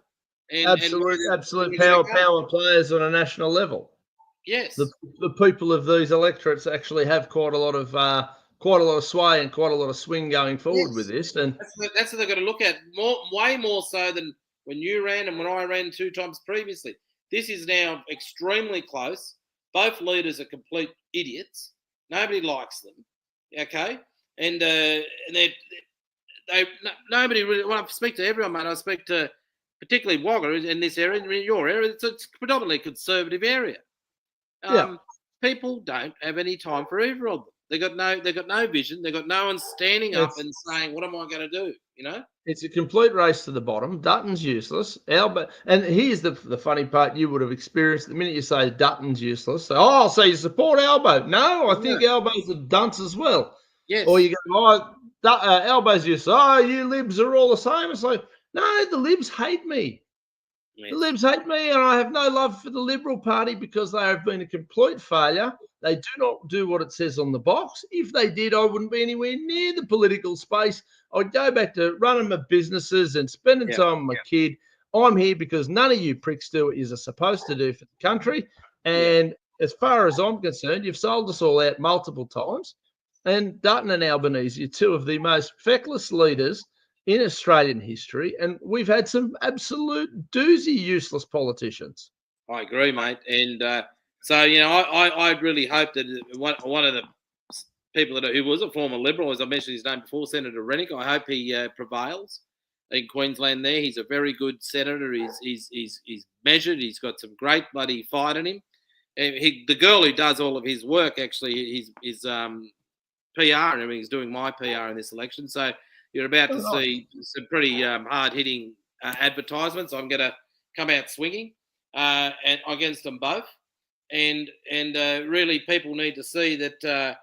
Speaker 1: Absolute power players on a national level.
Speaker 2: Yes,
Speaker 1: the people of these electorates actually have quite a lot of sway and quite a lot of swing going forward with this, and
Speaker 2: that's what they've got to look at way more so than when you ran and when I ran 2 times previously. This is now extremely close. Both leaders are complete idiots. Nobody likes them. Okay, and they nobody really. When I speak to everyone, mate, I speak to particularly Wagga in this area, in your area. It's a predominantly conservative area. People don't have any time for either of them. They got no vision. They got no one standing up and saying, "What am I going to do?"
Speaker 1: It's a complete race to the bottom. Dutton's useless. Albo, and here's the funny part you would have experienced the minute you say Dutton's useless. So you support Albo? No, I think Albo's a dunce as well.
Speaker 2: Yes.
Speaker 1: Or you go, Albo's useless. You Libs are all the same. It's like, no, the Libs hate me. Yes. The Libs hate me, and I have no love for the Liberal Party because they have been a complete failure. They do not do what it says on the box. If they did, I wouldn't be anywhere near the political space. I'd go back to running my businesses and spending time with my kid. I'm here because none of you pricks do what you're supposed to do for the country. And as far as I'm concerned, you've sold us all out multiple times. and Dutton and Albanese are two of the most feckless leaders in Australian history, and we've had some absolute doozy useless politicians.
Speaker 2: I agree, mate. And so, I really hope that one of the people who was a former Liberal, as I mentioned his name before, Senator Rennick, I hope he prevails in Queensland there. He's a very good senator. He's measured. He's got some great bloody fight in him. And the girl who does all of his work, actually, his PR, and he's doing my PR in this election. So you're about to see some pretty hard-hitting advertisements. I'm going to come out swinging and against them both, and really people need to see that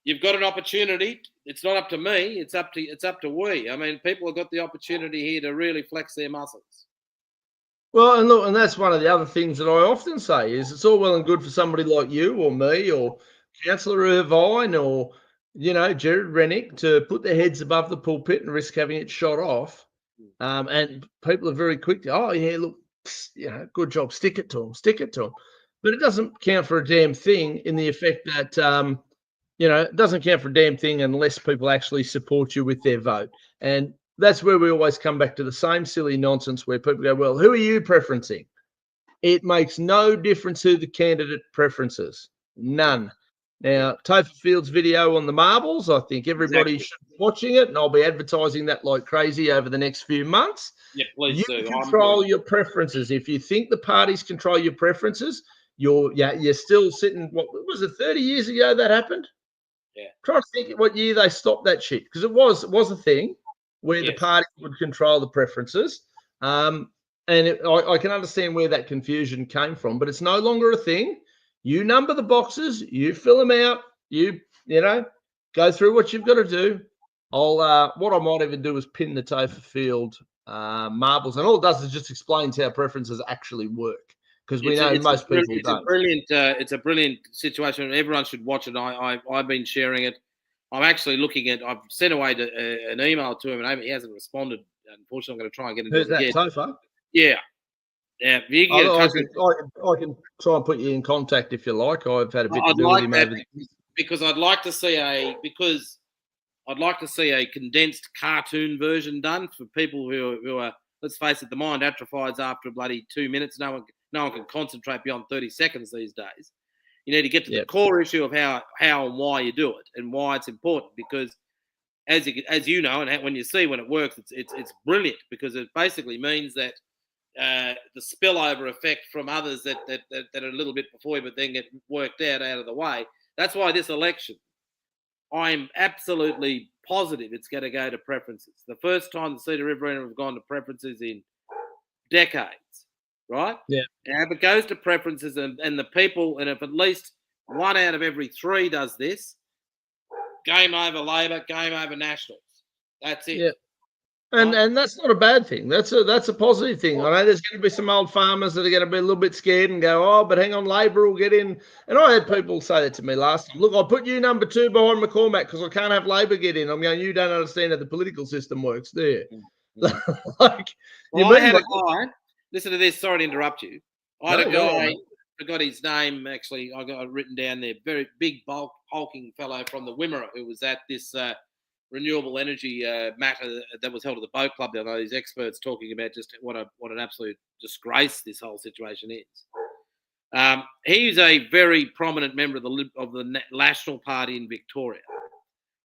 Speaker 2: you've got an opportunity. It's not up to me. It's up to we. I mean, people have got the opportunity here to really flex their muscles.
Speaker 1: Well, and look, and that's one of the other things that I often say is it's all well and good for somebody like you or me or Councillor Irvine or, Jared Rennick to put their heads above the pulpit and risk having it shot off. And people are very quick to, look, good job, stick it to them. But it doesn't count for a damn thing in the effect that, it doesn't count for a damn thing unless people actually support you with their vote. And that's where we always come back to the same silly nonsense where people go, well, who are you preferencing? It makes no difference who the candidate preferences. None. Now, Topher Field's video on the marbles, I think everybody should be watching it, and I'll be advertising that like crazy over the next few months.
Speaker 2: Yeah, please do.
Speaker 1: You control your preferences. If you think the parties control your preferences, you're still sitting, what was it, 30 years ago that happened?
Speaker 2: Yeah.
Speaker 1: Try to think what year they stopped that shit, because it was a thing where the party would control the preferences. And I can understand where that confusion came from, but it's no longer a thing. You number the boxes, you fill them out, you go through what you've got to do. What I might even do is pin the Topher Field marbles, and all it does is just explains how preferences actually work, because we know most people don't.
Speaker 2: It's a brilliant situation. Everyone should watch it. I've been sharing it. I'm actually looking at. I've sent away an email to him, and he hasn't responded. Unfortunately, I'm going to try and get into
Speaker 1: it again. Who's that, Topher?
Speaker 2: Yeah. Yeah, you can
Speaker 1: I can try and put you in contact if you like. I've had a bit to do with him over
Speaker 2: because I'd like to see a condensed cartoon version done for people who are, let's face it, the mind atrophies after bloody 2 minutes. No one can concentrate beyond 30 seconds these days. You need to get to the core issue of how and why you do it and why it's important, because as you know, and when you see when it works, it's brilliant, because it basically means that the spillover effect from others that are a little bit before you, but then get worked out of the way. That's why this election, I'm absolutely positive it's going to go to preferences. The first time the Cedar referendum have gone to preferences in decades, right?
Speaker 1: Yeah.
Speaker 2: Now, if it goes to preferences and the people, and if at least 1 out of every 3 does this, game over Labor, game over Nationals. That's it.
Speaker 1: Yeah. And that's not a bad thing. That's a positive thing. I know there's going to be some old farmers that are going to be a little bit scared and go, but hang on, Labor will get in. And I had people say that to me last time. Look, I'll put you number 2 behind McCormack because I can't have Labor get in. I'm going, you don't understand how the political system works, do you?
Speaker 2: I had a guy, listen to this, sorry to interrupt you. I had a guy, I forgot his name, actually, I got it written down there, very big, hulking fellow from the Wimmera who was at this renewable energy matter that was held at the boat club. There are these experts talking about just what an absolute disgrace this whole situation is. He's a very prominent member of the National Party in Victoria,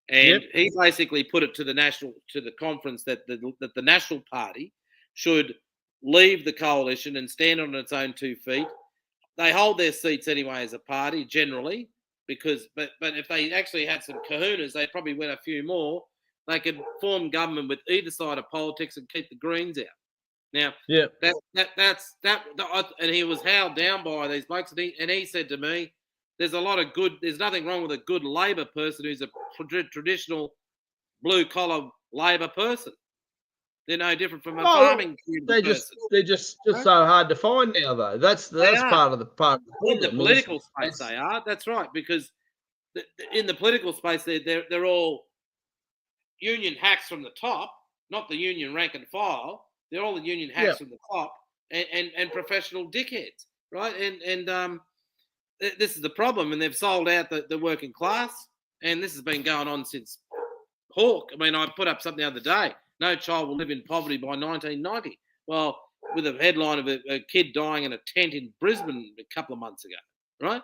Speaker 2: and he basically put it to the conference that the National Party should leave the coalition and stand on its own 2 feet. They hold their seats anyway as a party generally. But if they actually had some kahunas, they'd probably win a few more. They could form government with either side of politics and keep the Greens out. Now, that's and he was held down by these blokes, and he said to me, "There's nothing wrong with a good Labor person who's a traditional blue collar Labor person. They're no different from a farming community.
Speaker 1: They're just so hard to find now, though. That's part of the problem.
Speaker 2: In the political space, they are. That's right, because in the political space, they're all union hacks from the top, not the union rank and file. They're all the union hacks from the top and professional dickheads, right? And this is the problem, and they've sold out the working class. And this has been going on since Hawke. I mean, I put up something the other day. No child will live in poverty by 1990. Well, with a headline of a kid dying in a tent in Brisbane a couple of months ago, right?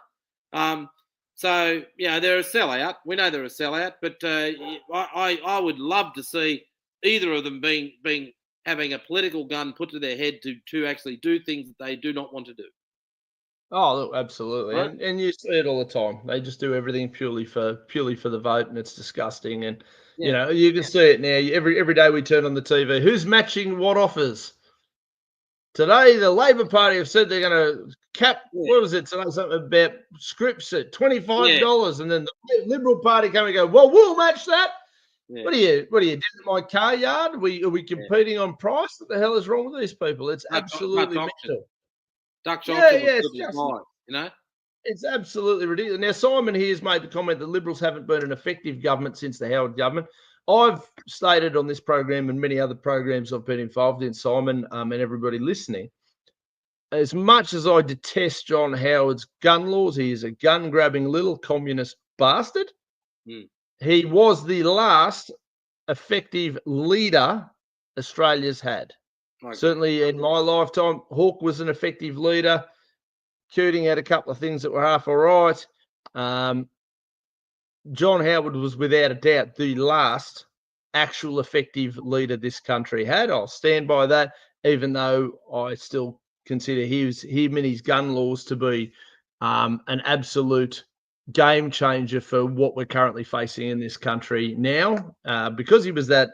Speaker 2: So, they're a sellout. We know they're a sellout, but I would love to see either of them having a political gun put to their head to actually do things that they do not want to do.
Speaker 1: Oh, look, absolutely,
Speaker 2: Right?
Speaker 1: and you see it all the time. They just do everything purely for the vote, and it's disgusting. And
Speaker 2: Yeah.
Speaker 1: you can see it now. Every day we turn on the TV. Who's matching what offers? Today, the Labor Party have said they're going to cap.
Speaker 2: Yeah.
Speaker 1: What was it today? Something about scripts at $25,
Speaker 2: Yeah.
Speaker 1: and then the Liberal Party come and go, well, we'll match that.
Speaker 2: Yeah.
Speaker 1: What are you doing in my car yard? Are we competing on price? What the hell is wrong with these people? It's absolutely mental.
Speaker 2: Dutch
Speaker 1: Yeah,
Speaker 2: auction
Speaker 1: yeah,
Speaker 2: was good as mine,
Speaker 1: it's absolutely ridiculous. Now, Simon here has made the comment that Liberals haven't been an effective government since the Howard government. I've stated on this program and many other programs I've been involved in, Simon, and everybody listening, as much as I detest John Howard's gun laws, he is a gun-grabbing little communist bastard. He was the last effective leader Australia's had.
Speaker 2: Okay.
Speaker 1: Certainly in my lifetime, Hawke was an effective leader. Keating had a couple of things that were half all right. John Howard was without a doubt the last actual effective leader this country had. I'll stand by that, even though I still consider him and his gun laws to be an absolute game changer for what we're currently facing in this country now, because he was that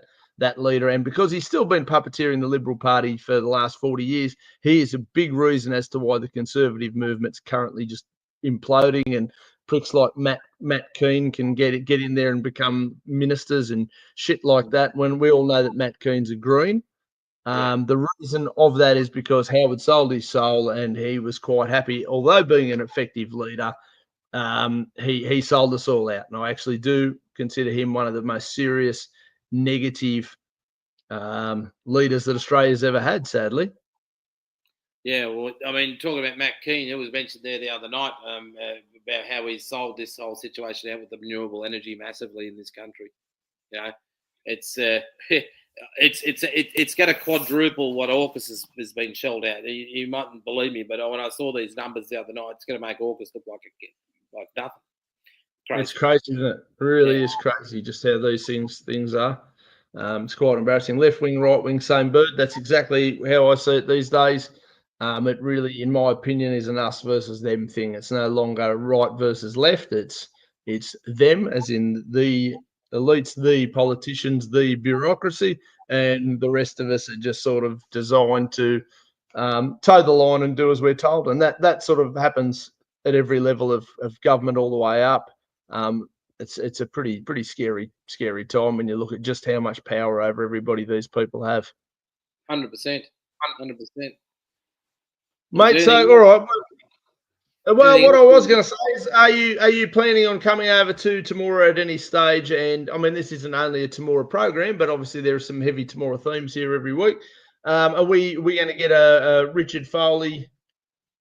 Speaker 1: leader, and because he's still been puppeteering the Liberal Party for the last 40 years. He is a big reason as to why the Conservative movement's currently just imploding, and pricks like Matt Keane can get in there and become ministers and shit like that, when we all know that Matt Keane's a Green. The reason of that is because Howard sold his soul, and he was quite happy, although being an effective leader, he sold us all out. And I actually do consider him one of the most serious negative leaders that Australia's ever had, sadly.
Speaker 2: Yeah, well, I mean, talking about Matt Keane, it was mentioned there the other night about how he sold this whole situation out with the renewable energy massively in this country. It's it's got to quadruple what AUKUS has been shelled out. You mightn't believe me, but when I saw these numbers the other night, it's going to make AUKUS look like nothing.
Speaker 1: Crazy. It's crazy, isn't it? It really is crazy just how these things are. It's quite embarrassing. Left wing, right wing, same bird. That's exactly how I see it these days. It really, in my opinion, is an us versus them thing. It's no longer right versus left. It's them, as in the elites, the politicians, the bureaucracy, and the rest of us are just sort of designed to toe the line and do as we're told. And that sort of happens at every level of government all the way up. It's a pretty scary time when you look at just how much power over everybody these people have.
Speaker 2: 100%.
Speaker 1: Mate, so all right. Well, what I was going to say is, are you planning on coming over to Temora at any stage? And I mean, this isn't only a Temora program, but obviously there are some heavy Temora themes here every week. Are we going to get a Richard Foley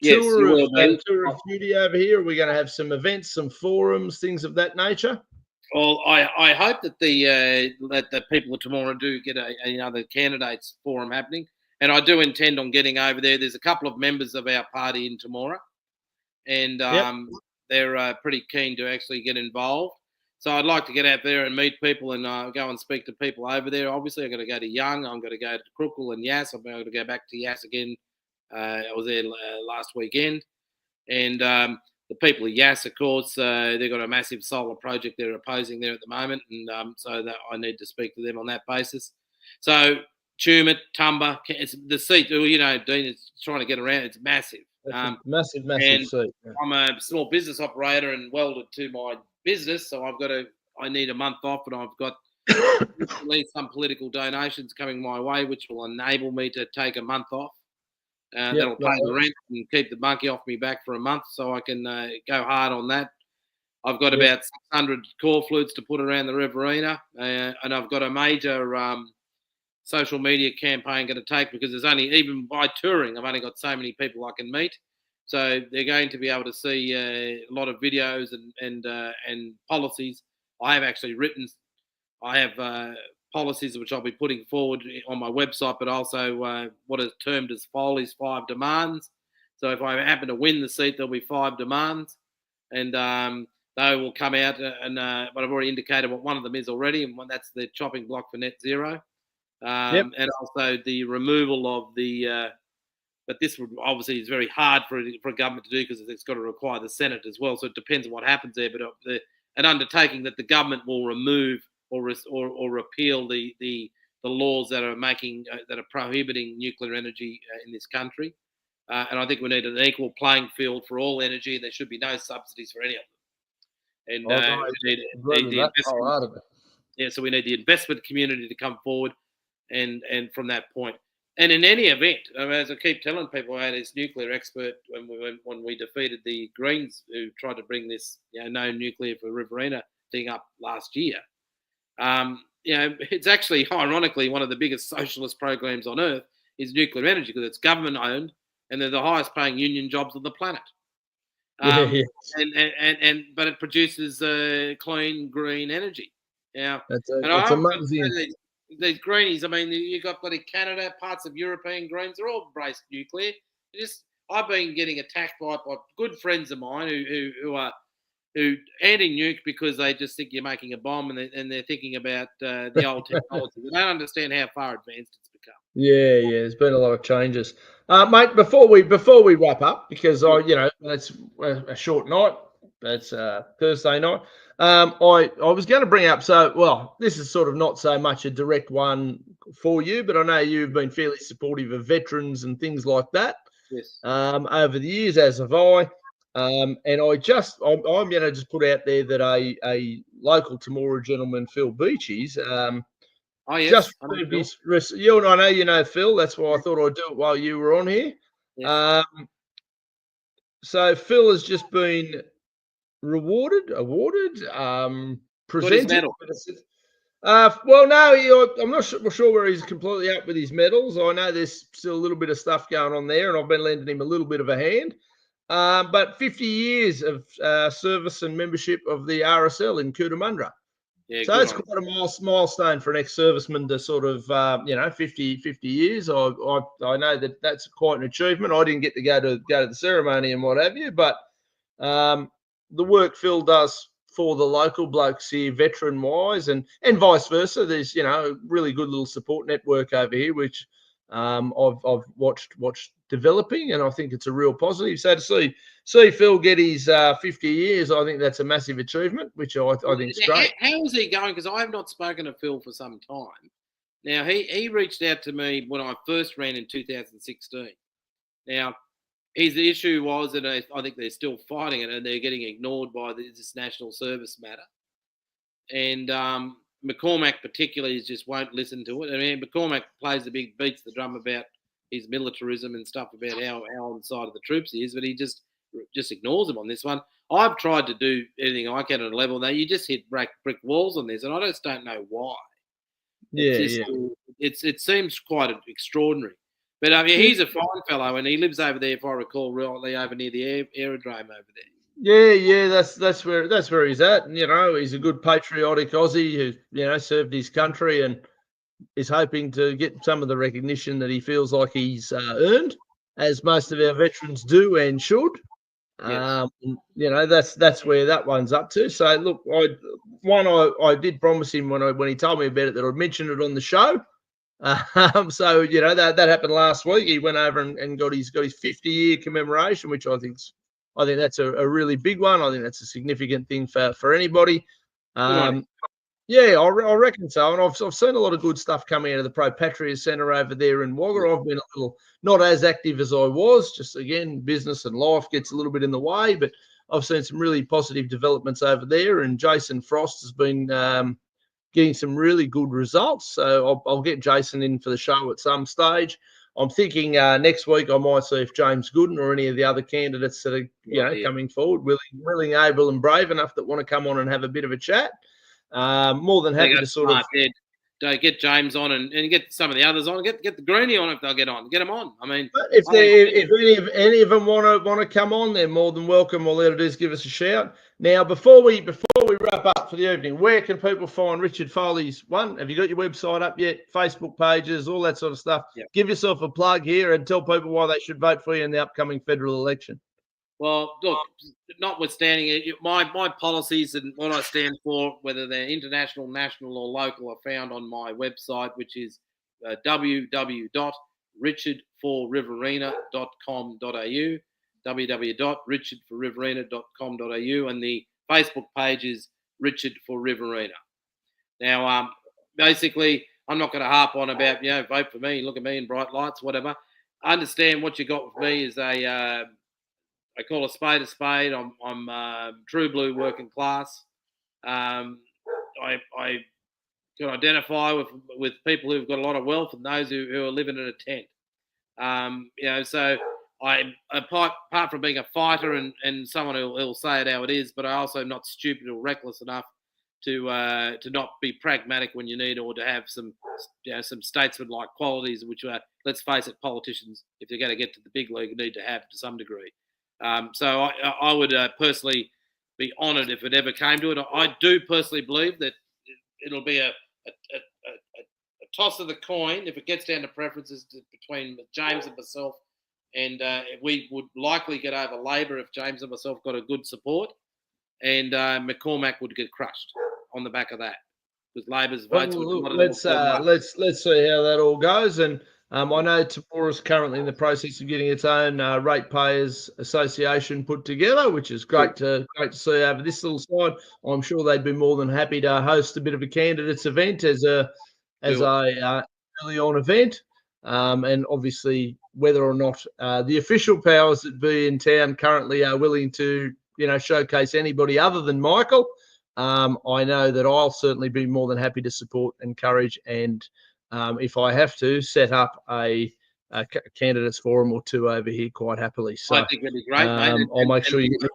Speaker 1: tour of duty over here? Are we going to have some events, some forums, things of that nature?
Speaker 2: Well, I hope that the people of Temora do get another candidates forum happening. And I do intend on getting over there. There's a couple of members of our party in Temora, and they're pretty keen to actually get involved. So I'd like to get out there and meet people and go and speak to people over there. Obviously, I'm going to go to Young. I'm going to go to Crookle and Yass. I'm going to go back to Yass again. I was there last weekend. And the people of Yass, of course, they've got a massive solar project they're opposing there at the moment. And so that I need to speak to them on that basis. So Tumut, Tumba, it's the seat, Dean is trying to get around. It's massive.
Speaker 1: Massive seat. Yeah.
Speaker 2: I'm a small business operator and welded to my business. So I need a month off, and I've got at least some political donations coming my way, which will enable me to take a month off. That'll pay the rent and keep the monkey off me back for a month, so I can go hard on that. I've got about 600 core flutes to put around the Riverina, and I've got a major social media campaign going to take, because there's only, even by touring, I've only got so many people I can meet. So they're going to be able to see a lot of videos and policies I have actually written. I have policies which I'll be putting forward on my website, but also what is termed as Foley's 5 demands. So if I happen to win the seat, there'll be 5 demands, and they will come out. But I've already indicated what one of them is already, and that's the chopping block for net zero, and also the removal of the. But this would obviously is very hard for a government to do because it's got to require the Senate as well. So it depends on what happens there. But an undertaking that the government will remove or repeal the laws that are that are prohibiting nuclear energy in this country. And I think we need an equal playing field for all energy. There should be no subsidies for any of them. And we need the investment. So we need the investment community to come forward, and from that point. And in any event, as I keep telling people, I had this nuclear expert when we defeated the Greens who tried to bring this no nuclear for Riverina thing up last year. It's actually ironically one of the biggest socialist programs on earth is nuclear energy because it's government owned and they're the highest paying union jobs on the planet. But it produces clean green energy. Now,
Speaker 1: it's amazing.
Speaker 2: These greenies, I mean, you've got bloody Canada, parts of European greens, they're all embraced nuclear. I've been getting attacked by good friends of mine who are anti-nuke because they just think you're making a bomb and they're thinking about the old technology. They don't understand how far advanced it's become.
Speaker 1: Yeah, there's been a lot of changes, mate. Before we wrap up, because it's a short night. It's Thursday night. I was going to bring up. This is sort of not so much a direct one for you, but I know you've been fairly supportive of veterans and things like that.
Speaker 2: Yes.
Speaker 1: Over the years, as have I. And I'm going to just put out there that a local Temora gentleman, Phil Beachies,
Speaker 2: oh, yes.
Speaker 1: just you and I know you know Phil. That's why I thought I'd do it while you were on here. Yes. So Phil has just been awarded, presented. Well, no, I'm not sure where he's completely up with his medals. I know there's still a little bit of stuff going on there, and I've been lending him a little bit of a hand. But 50 years of service and membership of the RSL in Cootamundra. Yeah, so it's quite a milestone for an ex-serviceman to sort of, 50 years. I know that's quite an achievement. I didn't get to go to the ceremony and what have you, but the work Phil does for the local blokes here, veteran-wise, and vice versa. There's a really good little support network over here, which I've watched developing, and I think it's a real positive. So to see Phil get his 50 years, I think that's a massive achievement, which I think is great.
Speaker 2: How is he going? Because I have not spoken to Phil for some time. Now, he reached out to me when I first ran in 2016. Now, his issue was that I think they're still fighting it, and they're getting ignored by this national service matter. And McCormack particularly just won't listen to it. I mean, McCormack beats the drum about his militarism and stuff about how on the side of the troops he is, but he just ignores him on this one. I've tried to do anything I can at a level. Now you just hit brick walls on this, and I just don't know why. It seems quite extraordinary. But I mean, he's a fine fellow, and he lives over there, if I recall rightly, over near the aerodrome over there.
Speaker 1: Yeah, that's where he's at. And, he's a good patriotic Aussie who served his country and is hoping to get some of the recognition that he feels like he's earned, as most of our veterans do and should. Yes. That's where that one's up to. So look, I did promise him when he told me about it that I'd mention it on the show. So that happened last week. He went over and got his 50-year commemoration, which I think that's a really big one. I think that's a significant thing for anybody. Yeah, I reckon so. And I've seen a lot of good stuff coming out of the Pro Patria Centre over there in Wagga. I've been a little not as active as I was. Just again, business and life gets a little bit in the way, but I've seen some really positive developments over there. And Jason Frost has been getting some really good results. So I'll get Jason in for the show at some stage. I'm thinking next week I might see if James Gooden or any of the other candidates that are coming forward, willing, able, and brave enough that want to come on and have a bit of a chat. More than happy to sort of.
Speaker 2: get James on and get some of the others on. Get the Greenie on if they'll get on. Get them on. I mean,
Speaker 1: if any of them want to come on, they're more than welcome. All they have to do is give us a shout. Now, before we wrap up for the evening, where can people find Richard Foley's one? Have you got your website up yet? Facebook pages, all that sort of stuff.
Speaker 2: Yeah.
Speaker 1: Give yourself a plug here and tell people why they should vote for you in the upcoming federal election.
Speaker 2: Well, look, notwithstanding it, my policies and what I stand for, whether they're international, national, or local, are found on my website, which is www.richardforriverina.com.au, www.richardforriverina.com.au, and the Facebook page is Richard for Riverina. Now, basically, I'm not going to harp on about, vote for me, look at me in bright lights, whatever. I understand what you got with me is I call a spade a spade. I'm true blue working class. I can identify with people who've got a lot of wealth and those who are living in a tent. So I, apart from being a fighter and someone who'll say it how it is, but I also am not stupid or reckless enough to not be pragmatic when you need, or to have some statesman-like qualities, which are, let's face it, politicians, if they're going to get to the big league, need to have to some degree. So I would personally be honoured if it ever came to it. I do personally believe that it'll be a toss of the coin if it gets down to preferences between James and myself, and we would likely get over Labor if James and myself got a good support, and McCormack would get crushed on the back of that because Labor's votes would.
Speaker 1: Let's see how that all goes, and I know Tabora's currently in the process of getting its own ratepayers association put together, which is great to see over this little side. I'm sure they'd be more than happy to host a bit of a candidates event as a early on event, and obviously whether or not the official powers that be in town currently are willing to showcase anybody other than Michael. I know that I'll certainly be more than happy to support, encourage, and if I have to, set up a candidates forum or two over here quite happily. So
Speaker 2: I think that'd be great, mate.
Speaker 1: I'll make sure you get me.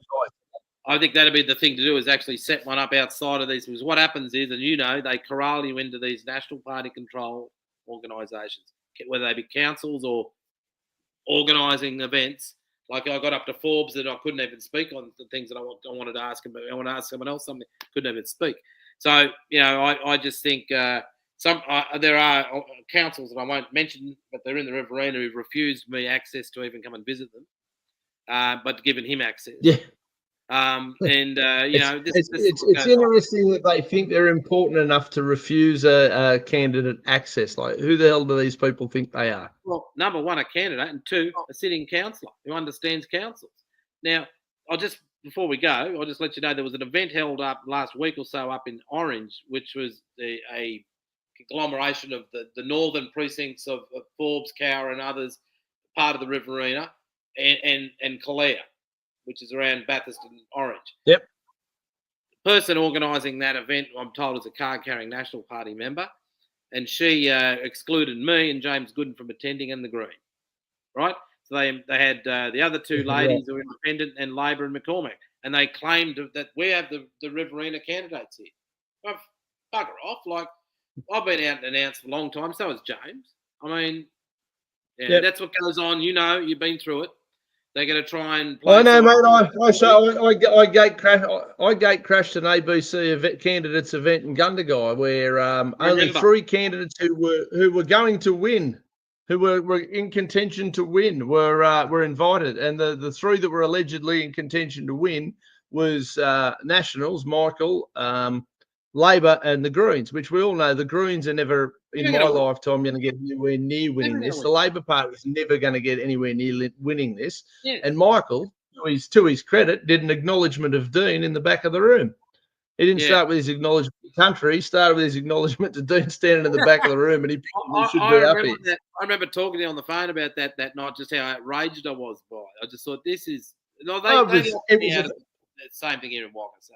Speaker 2: I think that'd be the thing to do, is actually set one up outside of these, because what happens is, and they corral you into these National Party control organisations, whether they be councils or organising events. Like I got up to Forbes that I couldn't even speak on the things that I wanted to ask him, but I want to ask someone else something, couldn't even speak. So I just think there are councils that I won't mention, but they're in the Riverina, who've refused me access to even come and visit them, but given him access.
Speaker 1: Yeah.
Speaker 2: It's
Speaker 1: interesting that they think they're important enough to refuse a candidate access. Like, who the hell do these people think they are?
Speaker 2: Well, number one, a candidate, and two, a sitting councillor who understands councils. Now, before we go, I'll just let you know there was an event held up last week or so up in Orange, which was a conglomeration of the northern precincts of Forbes, Cowra, and others, part of the Riverina, and Calare, which is around Bathurst and Orange.
Speaker 1: Yep.
Speaker 2: The person organising that event, I'm told, is a card-carrying National Party member, and she excluded me and James Gooden from attending, and the Green. Right? So they had the other two ladies who were independent, and Labor and McCormack, and they claimed that we have the Riverina candidates here. Well, bugger off. Like, I've been out and announced for a long time, so has James. I mean, that's what goes on. You've been through it. They're going to try and.
Speaker 1: I know, mate. I gate crashed an ABC candidates event in Gundagai where only 3 candidates who were going to win, who were in contention to win, were invited, and the 3 that were allegedly in contention to win was Nationals, Michael, Labor, and the Greens, which we all know the Greens are never in my lifetime going to get anywhere near winning this. The Labor Party is never going to get anywhere near winning this. Yeah. And Michael, to his credit, did an acknowledgement of Dean in the back of the room. He didn't start with his acknowledgement to the country. He started with his acknowledgement to Dean standing in the back of the room, and he should be happy.
Speaker 2: I remember talking to you on the phone about that night, just how outraged I was by it. I just thought, this is the same thing here in Wagga. So.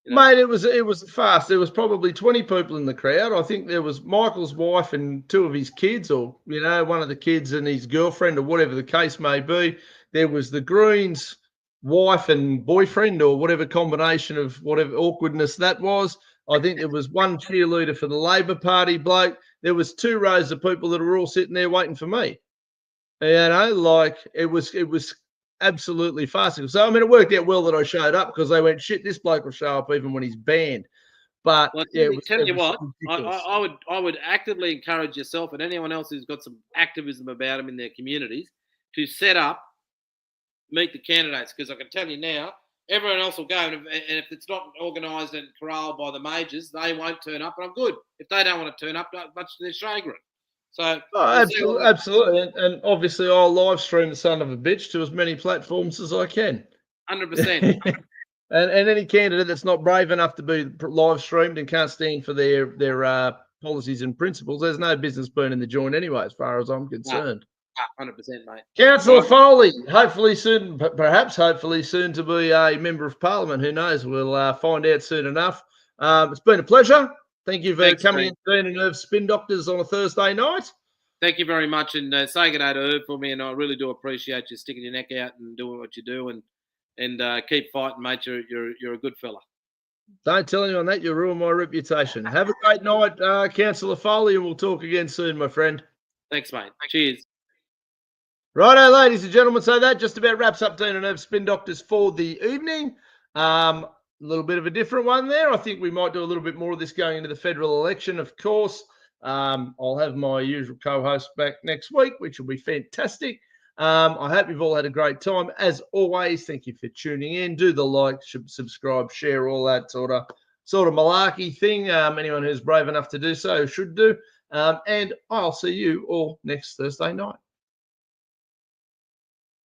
Speaker 1: Mate, it was fast. There was probably 20 people in the crowd. I think there was Michael's wife and 2 of his kids, or one of the kids and his girlfriend, or whatever the case may be. There was the Greens' wife and boyfriend, or whatever combination of whatever awkwardness that was. I think there was one cheerleader for the Labor Party bloke. There was 2 rows of people that were all sitting there waiting for me. You know, like it was absolutely farcical. So I mean, it worked out well that I showed up because they went, shit, this bloke will show up even when he's banned. But
Speaker 2: Well,
Speaker 1: yeah,
Speaker 2: tell
Speaker 1: it
Speaker 2: you
Speaker 1: was
Speaker 2: what,
Speaker 1: ridiculous.
Speaker 2: I would actively encourage yourself and anyone else who's got some activism about them in their communities to set up meet the candidates, because I can tell you now, everyone else will go, and if it's not organised and corralled by the majors, they won't turn up. And I'm good if they don't want to turn up, much to their chagrin. So
Speaker 1: Oh,
Speaker 2: we'll see what
Speaker 1: absolutely, and obviously I'll live stream the son of a bitch to as many platforms as I can.
Speaker 2: 100%.
Speaker 1: And any candidate that's not brave enough to be live streamed and can't stand for their policies and principles, there's no business being in the joint anyway, as far as I'm concerned.
Speaker 2: 100%, mate.
Speaker 1: Councillor Foley, hopefully soon, perhaps hopefully soon to be a member of Parliament. Who knows? We'll find out soon enough. It's been a pleasure. Thank you for coming in and being a Nerve Spin Doctors on a Thursday night.
Speaker 2: Thank you very much, and say good day to Herb for me. And I really do appreciate you sticking your neck out and doing what you do, and keep fighting, mate. You're a good fella.
Speaker 1: Don't tell anyone that, you'll ruin my reputation. Have a great night, Councillor Foley, and we'll talk again soon, my friend.
Speaker 2: Thanks, mate. Cheers.
Speaker 1: Righto, ladies and gentlemen, so that just about wraps up Dean and Herb Spin Doctors for the evening. A little bit of a different one there. I think we might do a little bit more of this going into the federal election, of course. I'll have my usual co-host back next week, which will be fantastic. I hope you've all had a great time. As always, thank you for tuning in. Do the like, subscribe, share, all that sort of malarkey thing. Anyone who's brave enough to do so should do. And I'll see you all next Thursday night.